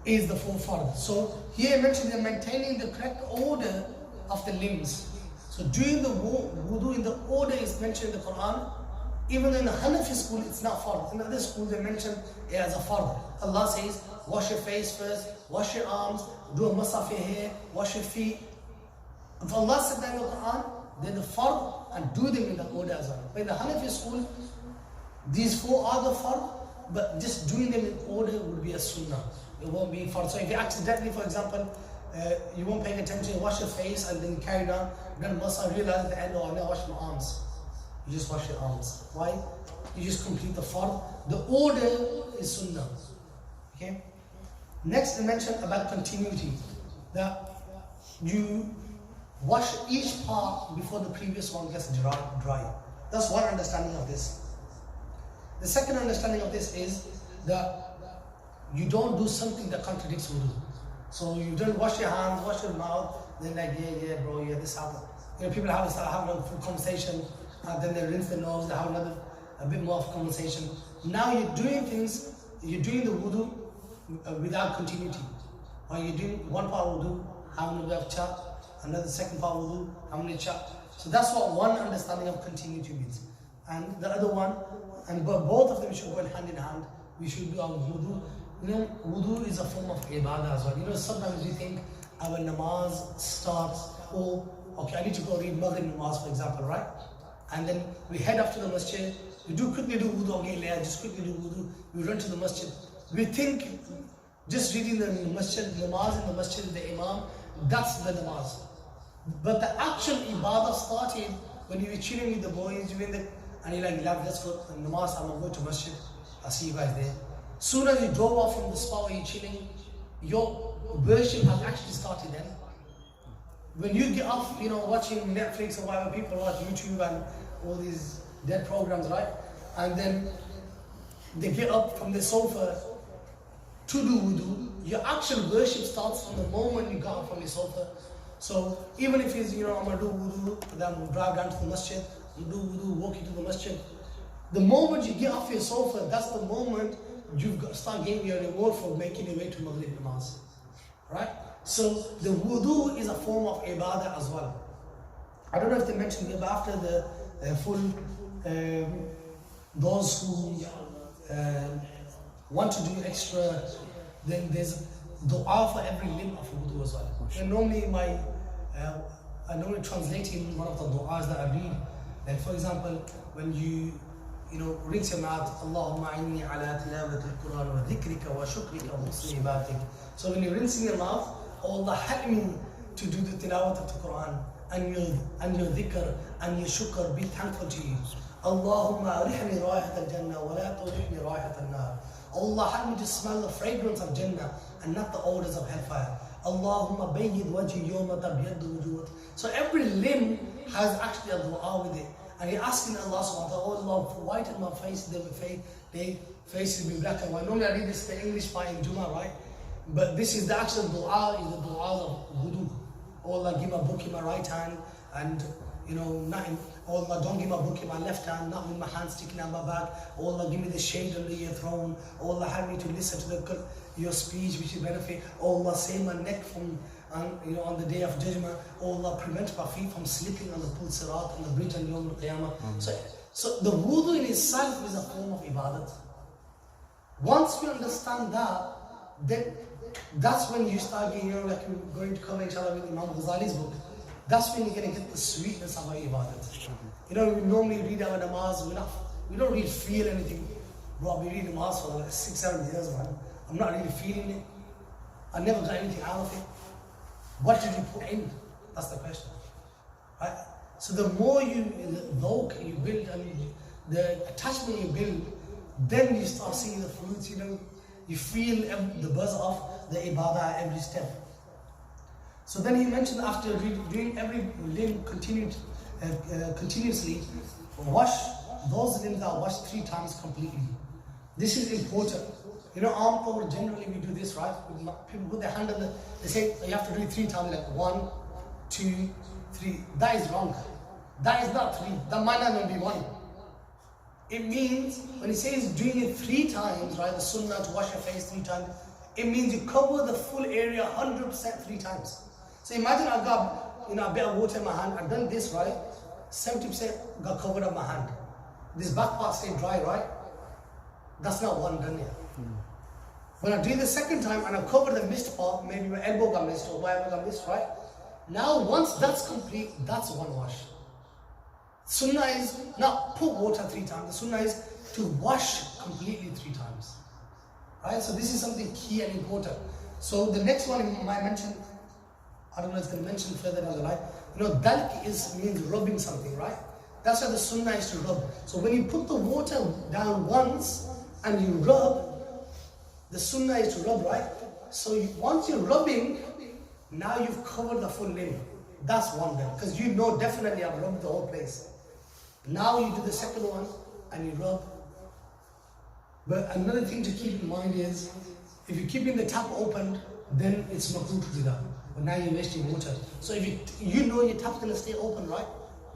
is the 4 fard. So here mentioned they're maintaining the correct order of the limbs. So doing the wudu in the order is mentioned in the Quran. Even in the Hanafi school, it's not fard. In other schools, they mention it as a fard. Allah says, wash your face first, wash your arms, do a masah of your hair, wash your feet. If Allah said that in the Quran, then the fard and do them in the order as well. But in the Hanafi school, these 4 are the fard, but just doing them in order would be a sunnah. It won't be fard. So if you accidentally, for example, you weren't paying attention, you wash your face and then you carry on. Then once I realized at the end, oh, I wash my arms. You just wash your arms. Why? You just complete the fard. The order is sunnah. Okay? Next I mentioned about continuity. That you wash each part before the previous one gets dry. That's one understanding of this. The second understanding of this is that you don't do something that contradicts wudu. So you don't wash your hands, wash your mouth, then like, yeah, bro, this happened. You know, people start having a full conversation, and then they rinse their nose, they have a bit more of a conversation. Now you're doing things, you're doing the wudu without continuity. Or you're doing one part wudu, having a bit of chat, another second part wudu, having a chat. So that's what one understanding of continuity means. And the other one, but both of them should go hand in hand. We should do our wudu. You know, wudu is a form of ibadah as well. You know, sometimes we think our namaz starts, okay, I need to go read Maghrib namaz, for example, right? And then we head off to the masjid, we quickly do wudu, okay, just quickly do wudu, we run to the masjid. We think just reading the masjid, namaz in the masjid, the imam, that's the namaz. But the actual ibadah started when you were chilling with the boys, and you're like, let's go to namaz, I'm going to go to masjid, I'll see you guys there. Soon as you drove off from the spot where you're chilling, your worship has actually started then. When you get off, watching Netflix or whatever, people watch YouTube and all these dead programs, right? And then they get up from the sofa to do wudu. Your actual worship starts from the moment you got up from your sofa. So even if it's, I'm going to do wudu, then we'll drive down to the masjid, we'll do wudu, walk you to the masjid. The moment you get off your sofa, that's the moment you've got to start getting your reward for making your way to Maghrib namaz. Right? So the wudu is a form of ibadah as well. I don't know if they mentioned it, but after the full, those who want to do extra, then there's dua for every limb of wudu as well. And normally I normally translate in one of the du'as that I read. Like for example, when you rinse your mouth, Allahumma inni ala tilawati al-Quran wa dhikrika wa shukrika wa husni ibadik. So when you're rinsing your mouth, oh Allah, help me to do the tilawat of the Quran and your dhikr and your shukr, be thankful to you. Allahumma arihni raihat al-Jannah wa la turihni raihat al-Nar. Allah, help me to smell the fragrance of Jannah and not the odors of hellfire. Allahumma bayyid wajhi yawma tabyaddu wujuh. So every limb has actually a dua with it. And you're asking Allah subhanahu wa ta'ala, oh Allah, whiten my face, their faces will be black and white. Normally I read this in the English part in Jummah, right? But this is the actual dua, is the dua of wudu. Oh Allah, give my book in my right hand, and oh Allah, don't give my book in my left hand, not with my hand sticking out my back. Oh Allah, give me the shade under your throne. Oh Allah, help me to listen to your speech which will benefit. Oh Allah, save my neck from on the day of judgment. Oh Allah, prevent my feet from slipping on the Pul Sirat, on the bridge on Yawm al-Qiyamah. So the wudu in itself is a form of ibadat. Once we understand that, then that's when you start getting, like we're going to cover inshallah with Imam Ghazali's book. That's when you're going to get the sweetness of our ibadat. We normally read our namaz, we don't really feel anything. Bro, we read namaz for like 6-7 years, man. I'm not really feeling it. I never got anything out of it. What did you put in? That's the question. Right? So the more you build and the attachment you build, then you start seeing the fruits, you feel the buzz of the ibadah at every step. So then he mentioned after doing every limb continuously, wash those limbs that are washed 3 times completely. This is important. Arm power, generally we do this, right? People put their hand on they say you have to do it 3 times, like 1, 2, 3. That is wrong. That is not 3. That might not even be 1. It means, when he says doing it 3 times, right, the sunnah to wash your face 3 times, it means you cover the full area 100% 3 times. So imagine I've got a bit of water in my hand, I've done this, right? 70% got covered up my hand. This back part stayed dry, right? That's not one done yet. When I do the second time and I cover the missed part, maybe my elbow got missed or whatever got missed, right? Now once that's complete, that's one wash. Sunnah is not put water 3 times, the sunnah is to wash completely 3 times. Right? So this is something key and important. So the next one I mentioned, I don't know, it's going to mention further down the line. You know, dalk means rubbing something, right? That's why the sunnah is to rub. So when you put the water down once and you rub, the sunnah is to rub, right? So once you're rubbing, now you've covered the full limb. That's one then, because you know definitely I've rubbed the whole place. Now you do the second one and you rub. But another thing to keep in mind is, if you're keeping the tap open, then it's makruh to do that. But now you're wasting water. So if you know your tap's going to stay open, right?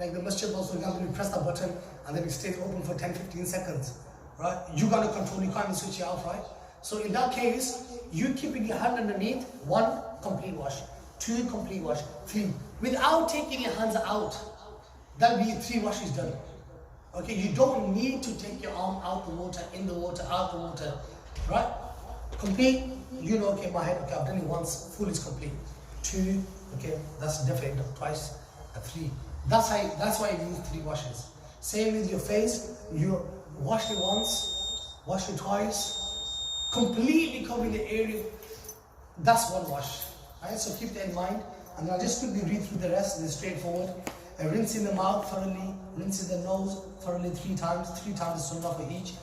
Like the masjid was, for example, you press the button and then it stays open for 10-15 seconds, right? You got to control, you can't switch it off, right? So in that case, you keeping your hand underneath, 1 complete wash, 2 complete wash, 3. Without taking your hands out, that'll be 3 washes done. Okay, you don't need to take your arm out the water, in the water, out the water, right? Complete, you know, okay, my head, okay, I've done it once, full is complete. 2, okay, that's definitely twice, 3. That's why you use 3 washes. Same with your face, you wash it once, wash it twice, completely covering the area, that's 1 wash. Right? So keep that in mind, and I'll just quickly read through the rest. It's straightforward. Rinse in the mouth thoroughly, rinse in the nose thoroughly 3 times. 3 times is sunnah for each.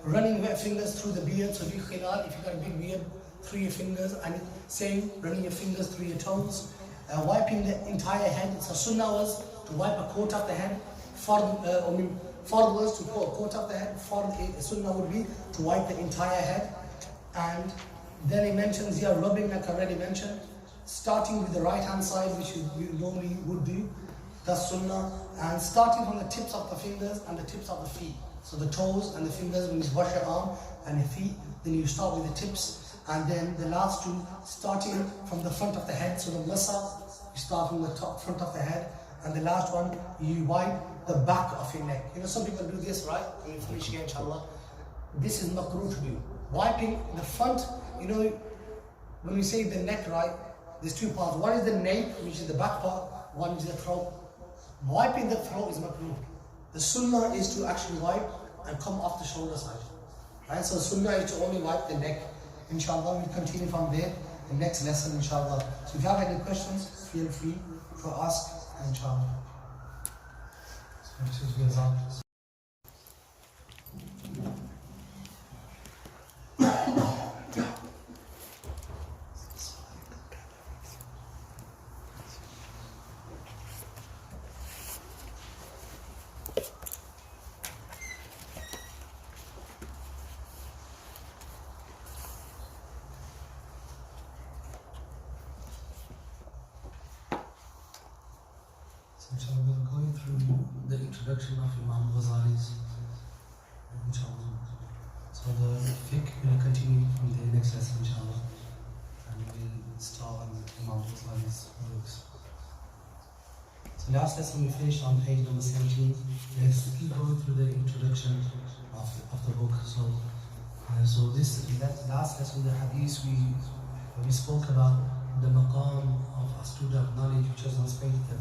Running wet fingers through the beard. So if you've got a big beard, through your fingers, and same, running your fingers through your toes. Wiping the entire head. So sunnah was to wipe a quarter of the head. Fard was to go a quarter of the head. Sunnah would be to wipe the entire head. And then he mentions here rubbing, like I already mentioned. Starting with the right hand side, which you normally would do. That's sunnah. And starting from the tips of the fingers and the tips of the feet. So the toes and the fingers, when you wash your arm and your feet, then you start with the tips. And then the last 2, starting from the front of the head. So the masa, you start from the front of the head. And the last one, you wipe the back of your neck. You know, some people do this, right? When you finish here, inshallah. This is makruh to do. Wiping the front, you know, when we say the neck, right? There's 2 parts. One is the nape, which is the back part. One is the throat. Wiping the throat is makruh. The sunnah is to actually wipe and come off the shoulder side. Right? So sunnah is to only wipe the neck. Inshallah, we'll continue from there. The next lesson, inshallah. So if you have any questions, feel free to ask, inshallah. So, we're going through the introduction of Imam Ghazali's, inshallah. So the fiqh will continue from the next lesson, inshallah. And we'll start on Imam Ghazali's works. So last lesson we finished on page number 17. Let's keep going through the introduction of the book. So that last lesson, the hadith, we spoke about the maqam of a student of knowledge, which was on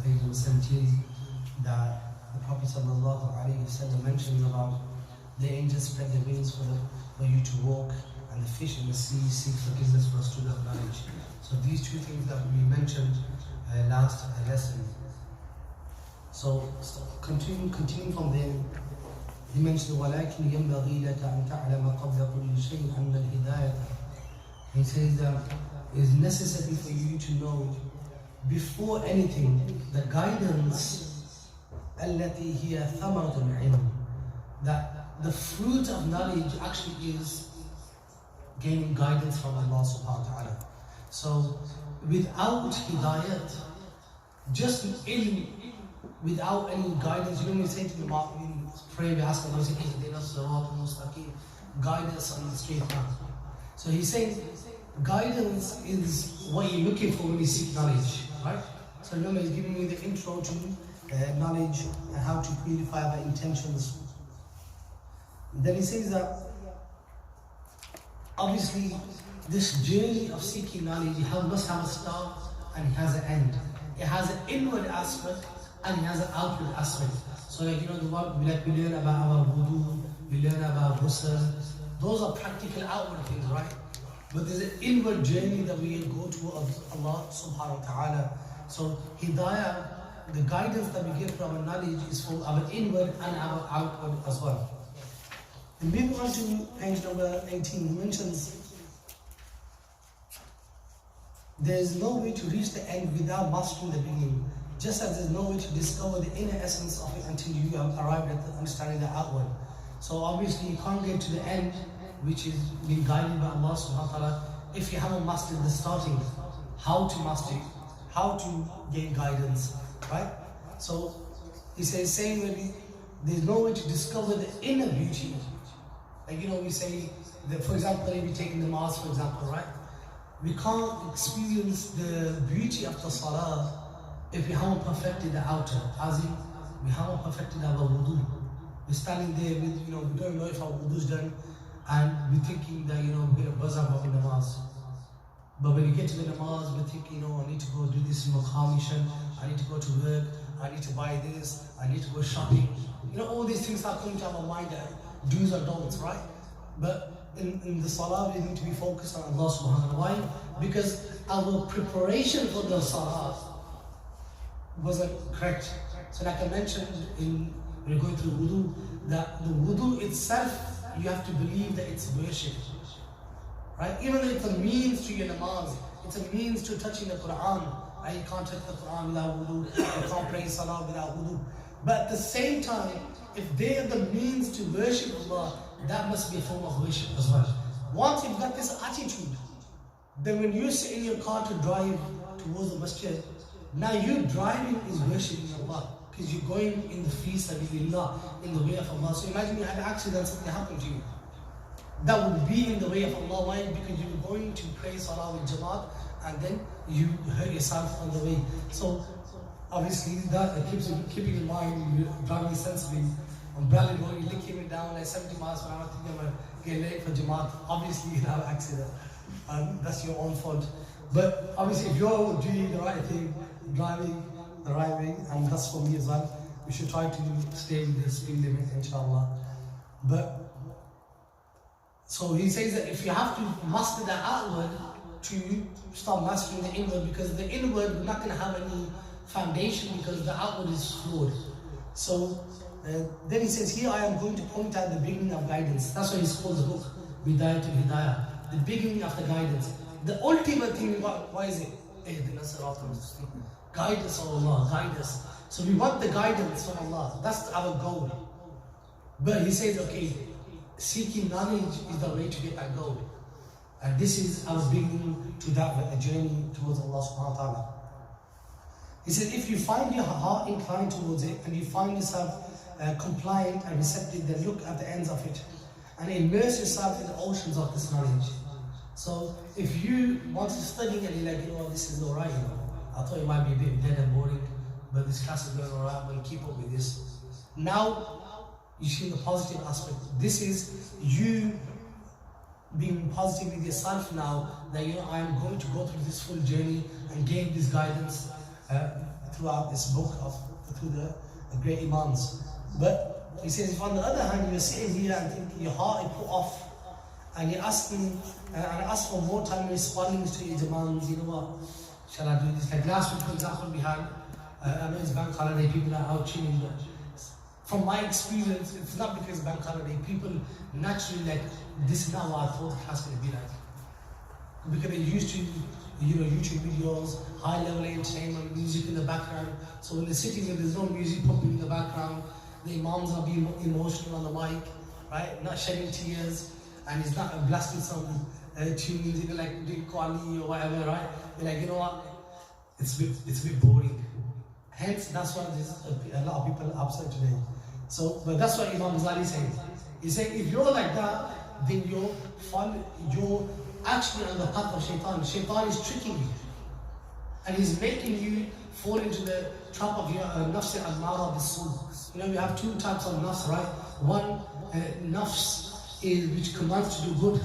page number 17, that the Prophet ﷺ mentioned about the angels spread their wings for you to walk, and the fish in the sea seek forgiveness for a student of knowledge. So these 2 things that we mentioned last lesson. So continuing from there, he mentioned وَلَكِنْ يَنْبَغِي لَكَ أَنْ تَعْلَمَ قَبْلَ كُلِّ شَيْءٍ أَنَّ الْهِدَايَةَ. He says that it is necessary for you to know, before anything, the guidance التي هي ثمرة العلم, that the fruit of knowledge actually is gaining guidance from Allah subhanahu wa ta'ala. So without hidayat, just ilm, without any guidance, you know, we say to the Imam, we pray, we ask Allah, guide us on the straight path. So he's saying guidance is what you're looking for when you seek knowledge, right? So remember, he's giving you the intro to knowledge and how to purify the intentions. Then he says that obviously this journey of seeking knowledge must have a start and it has an end. It has an inward aspect and it has an outward aspect. So like, you know, the one we learn about our wudu, we learn about ghusl. Those are practical outward things, right? But there's an inward journey that we go towards Allah subhanahu wa ta'ala. So hidayah, the guidance that we get from our knowledge is for our inward and our outward as well. And moving on to page number 18, he mentions there's no way to reach the end without mastering the beginning, just as there's no way to discover the inner essence of it until you have arrived at understanding the outward. So obviously you can't get to the end, which is being guided by Allah subhanahu wa ta'ala, if you haven't mastered the starting, how to master it, how to gain guidance, right? So he says, saying there's no way to discover the inner beauty. Like, we say that, for example, if we take namaz, for example, right? We can't experience the beauty of the salah if we haven't perfected the outer, as in we haven't perfected our wudu. We're standing there with, we don't know if our wudu's done, and we're thinking that, we're going to buzz up in namaz. But when you get to the namaz, we're thinking, I need to go do this maqam mission, I need to go to work, I need to buy this, I need to go shopping. All these things are coming to our mind, do's and don'ts, right? But in the salah, we need to be focused on Allah subhanahu wa ta'ala. Why? Because our preparation for the salah wasn't correct. So like I mentioned when you're going through wudu, that the wudu itself, you have to believe that it's worship. Right? Even though it's a means to your namaz, it's a means to touching the Quran. Right? You can't touch the Quran without wudu, you can't pray salah without wudu. But at the same time, if they are the means to worship Allah, that must be a form of worship as well. Once you've got this attitude, then when you sit in your car to drive towards the masjid, now you driving is worshiping Allah, because you're going in the fi sabilillah, in the way of Allah. So imagine you had an accident, something happened to you. That would be in the way of Allah. Why? Because you're going to pray salah with jamaat, and then you hurt yourself on the way. So obviously that keeping in mind, you're driving sensibly. Umbrella going, you're licking it down like 70 miles per hour, thinking I'm going to get late for Jamaat. Obviously you'll have an accident. That's your own fault. But obviously if you're doing the right thing, driving the right way, and that's for me as well, we should try to stay with the speed limit, inshallah. But so he says that if you have to master the outward to start mastering the inward, because the inward, we're not going to have any foundation because the outward is flawed. So then he says, here I am going to point out the beginning of guidance. That's why he's called the book, Bidayah-ul-Hidayah, the beginning of the guidance. The ultimate thing, why is it? Guide us, O Allah, guide us. So we want the guidance from Allah. That's our goal. But he says, okay, seeking knowledge is the way to get that goal. And this is our beginning to that a journey towards Allah subhanahu wa ta'ala. He said, if you find your heart inclined towards it and you find yourself compliant and receptive, then look at the ends of it and immerse yourself in the oceans of this knowledge. So if you want to study and you're like, this is alright, I thought it might be a bit dead and boring, but this class is going alright, I'm going to keep up with this. Now you see the positive aspect. This is you being positive with yourself now, that I am going to go through this full journey and gain this guidance throughout this book through the great Imams. But he says, if on the other hand you're sitting here and thinking your heart is put off, and you're asking and ask for more time responding to your demands, shall I do this? Like last week, for example, we had I know it's bank holiday, people are out chilling, but from my experience, it's not because bank holiday, people naturally this is not what I thought the class would be like. Because they're used to YouTube videos, high level entertainment, music in the background. So when they're sitting there, there's no music pumping in the background. The imams are being emotional on the mic, right? Not shedding tears, and he's not blasting some tunes, like doing Qali or whatever, right? You're like, what? It's a bit boring. Hence, that's why there's a lot of people upset today. So, but that's what Imam Ghazali says. He's saying, if you're like that, then you're actually on the path of shaitan. Shaitan is tricking you. And he's making you fall into the trap of your nafs al-mara bis-su. We have two types of nafs, right? One nafs is which commands to do good,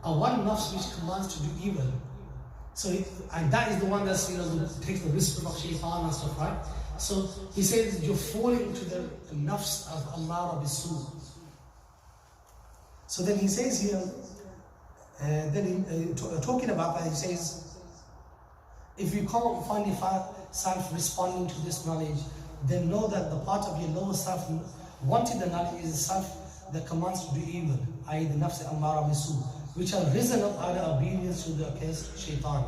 and one nafs which commands to do evil. So, and that is the one that's takes the whisper of shaitan and stuff, right? So he says you're falling into the nafs of al-mara bis-su. So then he says here, Talking about that, he says, if you can't find yourself responding to this knowledge, then know that the part of your lower self wanting the knowledge is the self that commands to do evil, i.e. the nafs ammara bisu, which are risen up out of obedience to the accursed shaitan.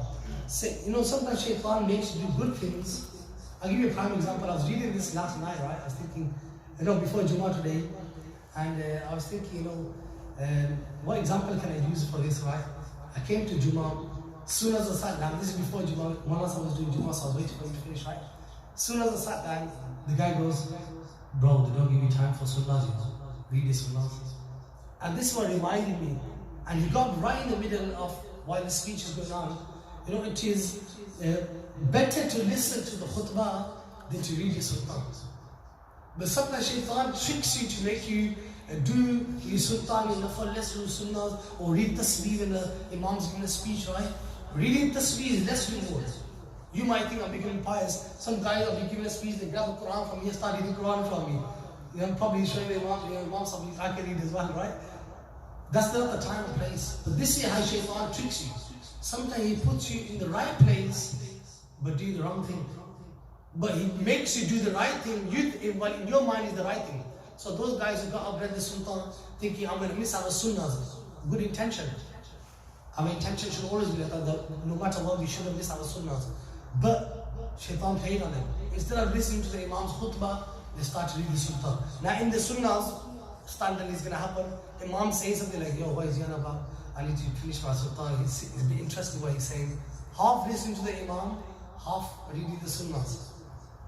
So, sometimes shaitan makes you do good things. I'll give you a prime example. I was reading this last night, right? I was thinking, before Jummah today, and I was thinking, what example can I use for this, right? I came to Jummah, soon as I sat down, this is before Jummah, Mawlana was doing Jummah, so I was waiting for him to finish, right? Soon as I sat down, the guy goes, bro, they don't give you time for sunnahs, read your sunnahs. And this one reminded me, and he got right in the middle of while the speech is going on. It is better to listen to the khutbah than to read your sunnah. But sometimes shaitan tricks you to make you do your sunnah in the full less do sunnahs, or read tasbih when the imam's giving a speech, right? Reading tasbih is less reward. You might think I'm becoming pious. Some guys will be giving a speech, they grab the Quran from me and start reading the Quran from me. Probably showing the imam something I can read as well, right? That's not the time or place. But this is how shaitan tricks you. Sometimes he puts you in the right place, but do the wrong thing. But he makes you do the right thing, what in your mind is the right thing. So those guys who got up, read the sultan, thinking I'm going to miss our sunnahs. Good intention. Our intention should always be that no matter what, we shouldn't miss our sunnahs. But shaitan played on them. Instead of listening to the imam's khutbah, they start to read the sultan. Now in the sunnahs, standard is going to happen. Imam says something like, yo, what is he on about? I need to finish my sultan. It's interesting what he's saying. Half listening to the imam, half reading the sunnahs.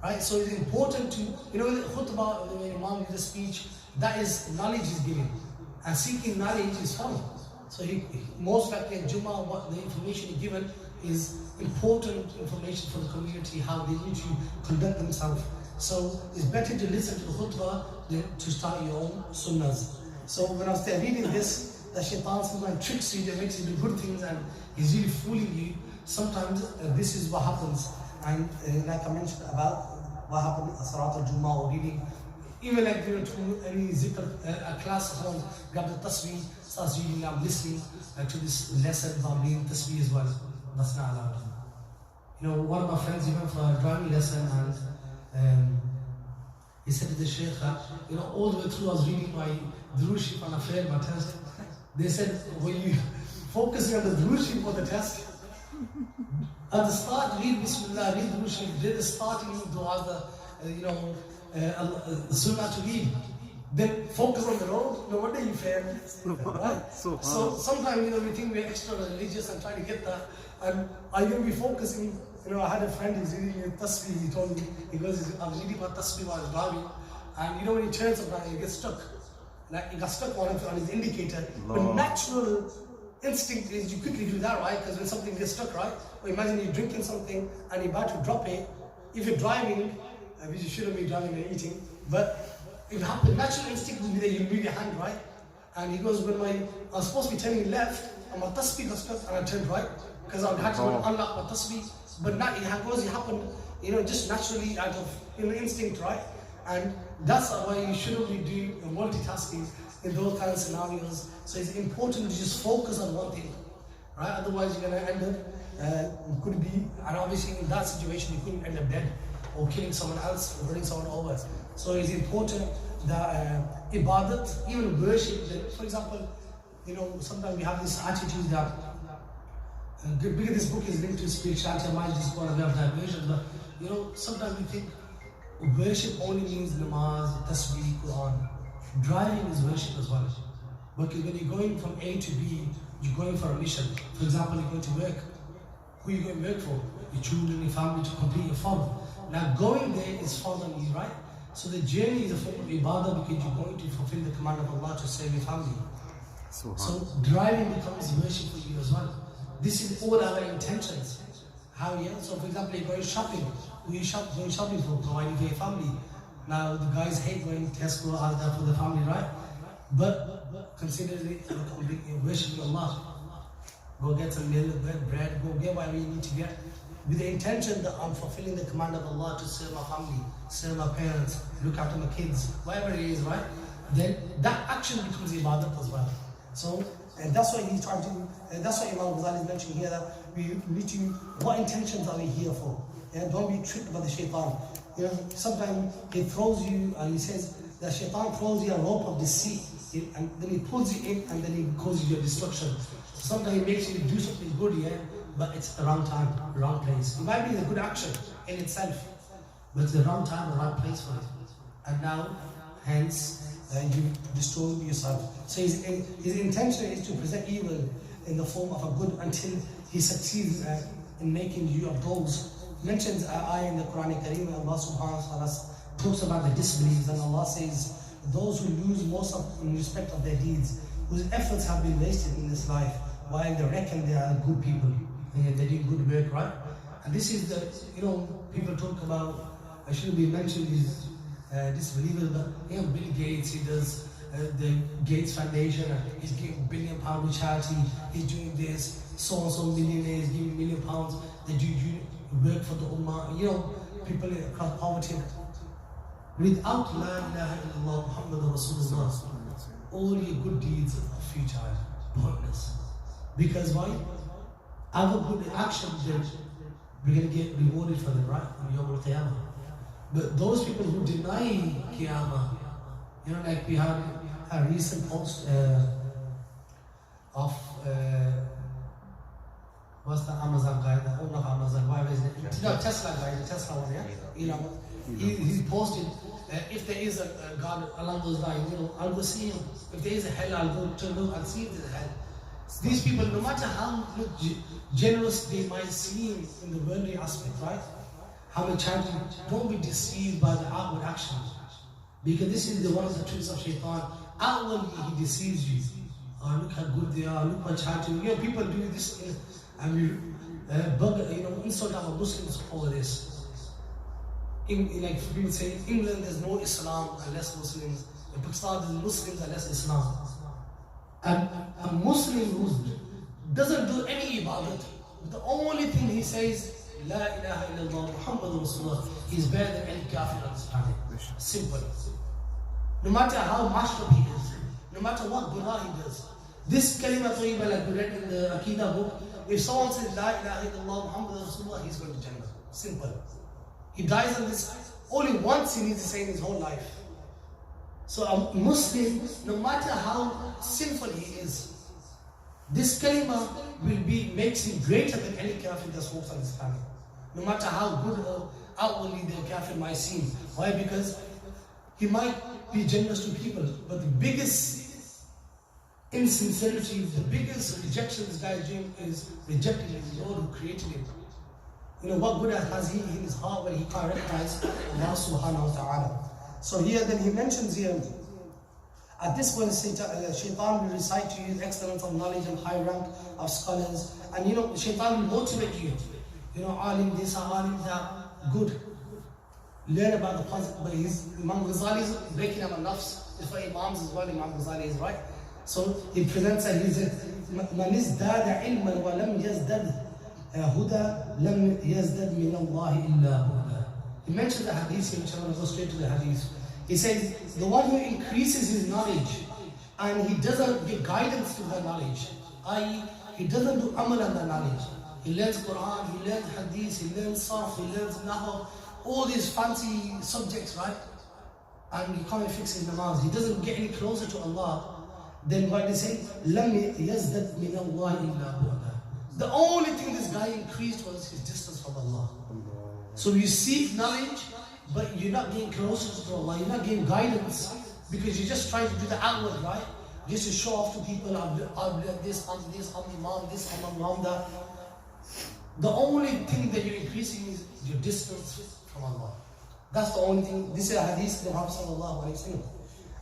Right? So it's important to, the khutbah, when imam gives a speech, that is knowledge is given. And seeking knowledge is fun. So most likely at Jummah, what the information is given is important information for the community, how they need to conduct themselves. So it's better to listen to the khutbah than to start your own sunnahs. So when I was there reading this, the shaitan sometimes tricks you, that makes you do good things, and he's really fooling you. Sometimes this is what happens. And like I mentioned about what happened at Suffa-tul-islam or reading, even like to any zikr, a class, someone grab the tasbih, starts reading, I'm listening to this lesson about reading tasbih as well. That's not allowed. One of my friends, he went for a driving lesson, and he said to the sheikh, all the way through I was reading my Durood Sharif and I failed my test. They said, were you focusing on the Durood Sharif for the test? At the start, read Bismillah, read Durood Sharif. Did the starting dua, the sunnah to read. Then focus on the road. No wonder you fail. Right? So sometimes we think we're extra religious and trying to get that. And I will be focusing. I had a friend who's reading a tasbih. He told me, I was reading my tasbih while I was driving. And when he turns sometimes, he gets stuck. Like he got stuck on his indicator. But natural instinct is you quickly do that, right? Because when something gets stuck, right? Or imagine you're drinking something and you're about to drop it. If you're driving, which you shouldn't be driving and eating, but if it happens, natural instinct will be there, you move your hand, right? And he goes, I was supposed to be turning left, and my tasbih got stuck, and I turned right, because I had to unlock my tasbih. But not, it happened, just naturally out of instinct, right? And that's why you shouldn't be doing multitasking in those kind of scenarios. So it's important to just focus on one thing, right? Otherwise, you're going to end up, could be, and obviously in that situation, you couldn't end up dead, or killing someone else, or running someone over. So it's important that ibadat, even worship, that, for example, sometimes we have this attitude that, because this book is linked to spirituality, I might just go on a bit of diversion, but sometimes we think worship only means namaz, tasbih, Quran. Driving is worship as well. Because when you're going from A to B, you're going for a mission. For example, you're going to work. Who are you going to work for? Your children, your family, to complete your farm. Now going there is fard on you, right? So the journey is a form of ibadah because you're going to fulfill the command of Allah to save your family. So driving becomes worship for you as well. This is all our intentions. How, yeah? So for example, you're going shopping. Who are you going shopping for? Providing for your family. Now the guys hate going to Tesco, Asda for the family, right? But consider it worshiping Allah. Go get some milk, bread, go get whatever you need to get. With the intention that I'm fulfilling the command of Allah to serve my family, serve my parents, look after my kids, whatever it is, right? Then that action becomes ibadat as well. So, and that's why he's trying to that's what Imam Ghazali is mentioning here, that we need to, what intentions are we here for? Yeah, don't be tricked by the shaitan. You know, sometimes he throws you, he says, the shaitan throws you a rope of deceit, and then he pulls you in, and then he causes your destruction. Sometimes he makes you do something good, yeah, but it's the wrong time, wrong place. It might be a good action in itself, but it's the wrong time, the right place for it. And now, hence, you destroy yourself. So his intention is to present evil in the form of a good until he succeeds in making you of those. Mentions an ayah in the Quran Kareem, Allah subhanahu wa ta'ala talks about the disbelievers, and Allah says, those who lose most in respect of their deeds, whose efforts have been wasted in this life, while they reckon they are good people, and they do good work, right? And this is the, people talk about, I shouldn't be mentioning these disbelievers, but Bill Gates, he does the Gates Foundation, he's giving £1 billion to charity, he's doing this, so-and-so millionaires giving £1 million, they do work for the Ummah, people across poverty. Without La ilaha illallah Muhammadur Rasulullah, all your good deeds are futile, pointless. Because why? Our good actions, we're going to get rewarded for them, right? On Yawm al-Qiyamah. But those people who deny Qiyamah, like we had a recent post of what's the Amazon guy, the owner of Amazon, why is it? No, Tesla guy, the Tesla one, yeah? He posted, if there is a God along those lines, I'll go see him. If there is a hell, I'll go to look and see if there's a hell. These people, no matter how generous they might seem in the worldly aspect, right? How much charity, don't be deceived by the outward actions. Because this is one of the tricks of shaitan. Outwardly he deceives you. Oh, look how good they are, look what charity. People do this and we insult our Muslims over this. Like people say, in England there's no Islam unless Muslims. In Pakistan there's Muslims unless Islam. And a Muslim who doesn't do any ibadat, the only thing he says, La ilaha illallah Muhammadur Rasulullah, is better than any kafir on this planet. Simple. No matter how mashed up he is, no matter what guna he does. This kalima tayyiba, like we read in the Aqidah book, if someone says La ilaha illallah Muhammadur Rasulullah, he's going to Jannah. Simple. He dies on this, only once he needs to say in his whole life. So a Muslim, no matter how sinful he is, this kalima makes him greater than any kafir that walks on this planet. No matter how good or outwardly the kafir might seem. Why? Because he might be generous to people, but the biggest insincerity, the biggest rejection this guy is doing is rejecting the Lord who created him. What good has he in his heart when he can't recognize Allah subhanahu wa ta'ala. So here then he mentions here, at this point shaitan will recite to you excellence of knowledge and high rank of scholars. And shaitan will motivate you. Alim this, alim that, good. Learn about the positive. But Imam Ghazali is breaking up nafs. It's for Imams as well, Imam Ghazali is right. So he presents and he says, Man izdada ilman wa lam yazdad huda lam yazdad min Allah illa huda. He mentions the hadith here, which I'm going to go straight to the hadith. He says, the one who increases his knowledge and he doesn't give guidance to the knowledge, i.e., he doesn't do amal on the knowledge. He learns Quran, he learns hadith, he learns sarf, he learns nahu, all these fancy subjects, right? And he can't fix his namaz. He doesn't get any closer to Allah. Then what they say, lam yazdad min Allah illa huda. The only thing this guy increased was his distance from Allah. So you seek knowledge, but you're not getting closer to Allah, you're not getting guidance, because you're just trying to do the outward, right? Just to show off to people, I've learned this, I'm Imam this, I'm Imam that. The only thing that you're increasing is your distance from Allah. That's the only thing. This is a hadith of the Prophet sallallahu alaihi wasallam.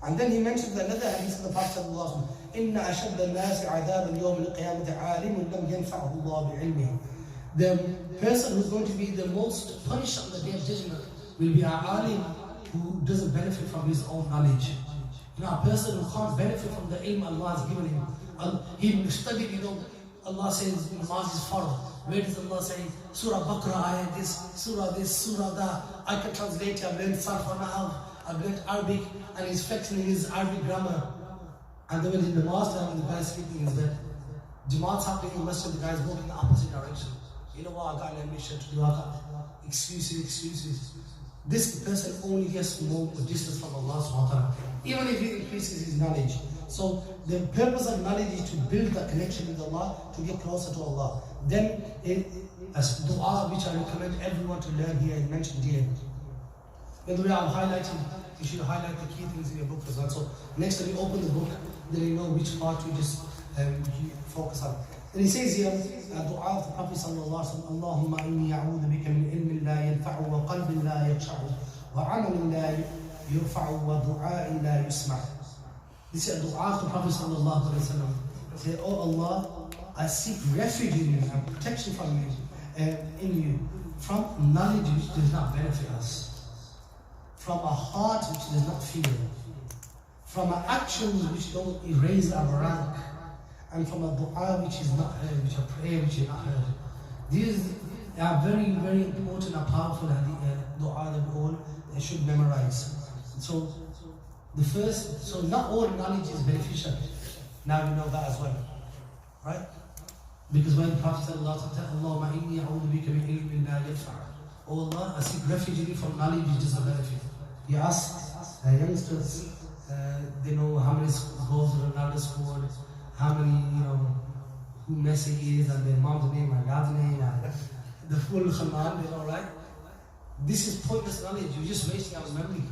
And then he mentions another hadith of the Prophet sallallahu alaihi wasallam. إِنَّ أَشَدَّ النَّاسِ عَذَابًا يَوْمِ الْقِيَامَةِ عَالِمٌ لَمْ يَنْفَعْهُ اللَّهُ بِعِلْمِهِ. The person who's going to be the most punished on the day of judgment will be an alim who doesn't benefit from his own knowledge. A person who can't benefit from the ilm Allah has given him. He studied, Allah says namaz is fard. Where does Allah say, Surah Baqarah, ayah this, Surah that. I can translate it, I've learned Sarf and Nahw, I've learned Arabic, and he's flexing his Arabic grammar. And then when in the namaz time, the guy is sleeping in his bed. Jamaat's happening in the masjid, the guy's walking in the opposite direction. You know what, I got an mission to do, I got excuses. This person only gets more distance from Allah subhanahu wa ta'ala, even if he increases his knowledge. So the purpose of knowledge is to build that connection with Allah, to get closer to Allah. Then as dua, which I recommend everyone to learn here, is mentioned here. By the way, I'm highlighting, you should highlight the key things in your book as well. So next time you open the book, then you know which part you just focus on. And he says here, dua of the Prophet sallallahu alaihi wasallam, Allahumma inni a'udhu bika min ilmin la yanfa'u wa qalbin la yaksha'u wa 'amalin la yurfa'u wa du'a'in la yusma'. This is a dua of the Prophet sallallahu alaihi wasallam. He said, oh Allah, I seek refuge in you and protection from you, in you, from knowledge which does not benefit us, from a heart which does not feel, from an actions which don't erase our rank, and from a dua which is not heard, which a prayer which is not heard. These are very, very important and powerful dua that we all should memorize. So not all knowledge is beneficial. Now we know that as well, right? Because when the Prophet said, Allahumma inni a'udhu bika min ilmin la yanfa'. Oh Allah, I seek refuge in you from knowledge which doesn't benefit. He asked youngsters, they know how many goals Ronaldo scored, how many, who Messi is, and their mom's name and dad's name, and the full khaman, they know, right? This is pointless knowledge. You're just wasting our memory.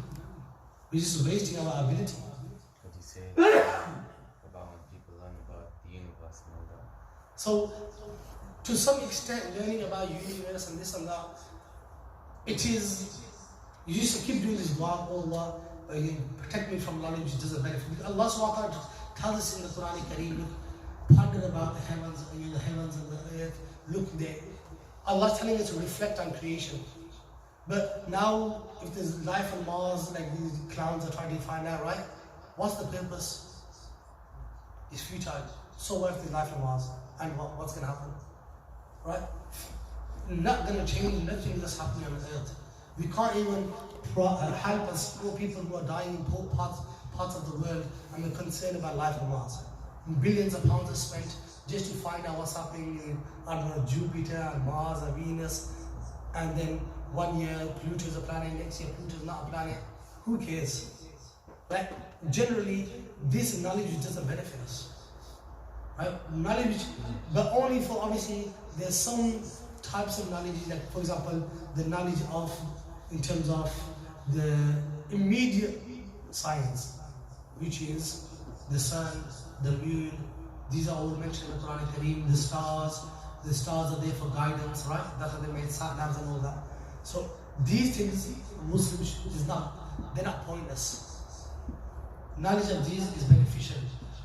We're just wasting our ability. What do you say about when people learn about the universe and all that? So, to some extent, learning about universe and this and that, it is, you just keep doing this dua, oh Allah, protect me from knowledge which doesn't benefit. Allah subhanahu wa ta'ala tells us in the Quran Kareem, look, ponder about the heavens and the earth, look there. Allah's telling us to reflect on creation. But now, if there's life on Mars, like these clowns are trying to find out, right? What's the purpose? It's futile. So what if there's life on Mars? And what's going to happen? Right? Not going to change nothing that's happening on the earth. We can't even help us poor people who are dying in poor parts of the world, and we're concerned about life on Mars. Billions of pounds are spent just to find out what's happening in, I don't know, Jupiter and Mars and Venus, and then 1 year Pluto is a planet, next year Pluto is not a planet. Who cares? Right? Generally, this knowledge doesn't benefit us. Right? Knowledge, but only for, obviously, there's some types of knowledge, like for example, the knowledge of, in terms of the immediate science, which is the sun, the moon, these are all mentioned in the Quran Kareem, the stars are there for guidance, right? That's why they made sat-navs and all that. So these things, Muslims they're not pointless. Knowledge of these is beneficial,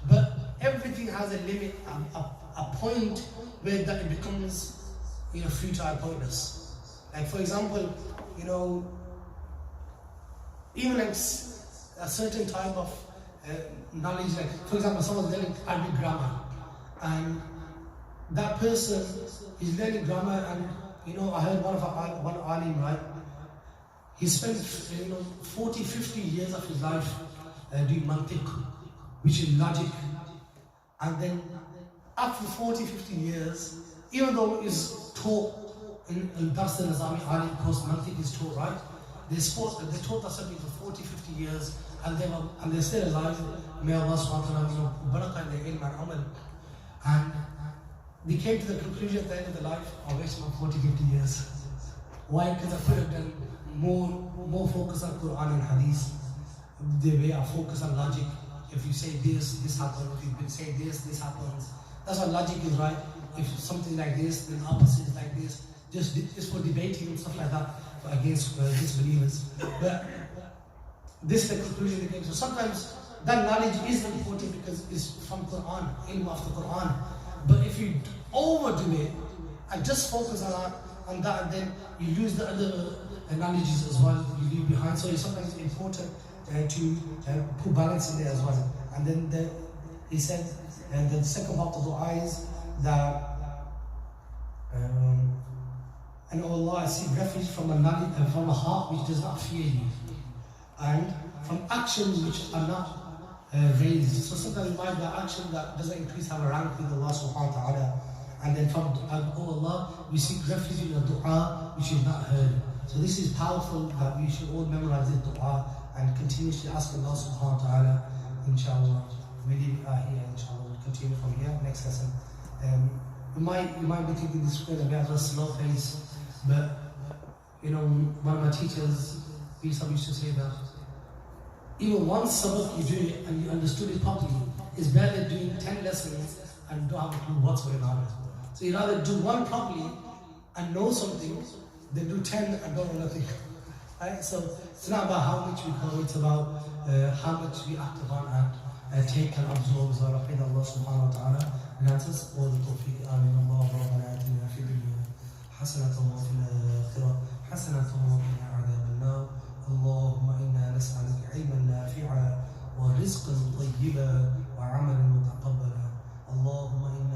but everything has a limit, a point where that it becomes, futile, pointless. Like for example, even like a certain type of knowledge, like for example, someone's learning Arabic grammar, and that person is learning grammar, and I heard one alim, right? He spent 40, 50 years of his life doing mantiq, which is logic, and then after 40, 50 years, even though it's taught in Dars al-Nizami alim course, mantiq is taught, right? They taught that subject for 40, 50 years, and they're still alive. May Allah subhanahu wa ta'ala, barakah in their ilm and amal. And they came to the conclusion at the end of their life, I wasted my 40, 50 years. Why? Because I could have done more focus on Quran and Hadith. The way I focus on logic. If you say this happens. If you say this happens. That's what logic is, right? If something like this, then opposite is like this. Just for debating and stuff like that against disbelievers. But this is the conclusion they came to. So sometimes that knowledge is important because it's from Quran, ilm of the Quran. But if you overdo it and just focus on that, and then you lose the other knowledges as well, you leave behind. So it's sometimes important to put balance in there as well. And then he said, the second part of the dua is that, and oh Allah, I seek refuge from a heart which does not fear you, and from actions which are not raised. So sometimes we might do action that doesn't increase our rank with Allah subhanahu wa ta'ala. And then from oh Allah, we seek refuge in a dua which is not heard. So this is powerful that we should all memorize this dua and continuously ask Allah subhanahu wa ta'ala, inshallah. We leave it here, inshallah. We'll continue from here, next lesson. You might be thinking this is a bit of a slow pace, but you know, one of my teachers, he used to say that even one sabak you do it and you understood it properly is better than doing 10 lessons and don't have a clue what's going on. So you'd rather do one properly and know something than do 10 and don't know nothing. Right? So it's not about how much we know, it's about how much we act upon and take and absorb. So I pray that Allah subhanahu wa ta'ala grants us all the tawfiq. Amin. Allah Rabbana atina fi dunya hasanatan wa fil akhirah hasanatan wa qina adhaban nar. اللهم إنا نسألك علما نافعا ورزقا طيبا وعملا متقبلا. اللهم إنا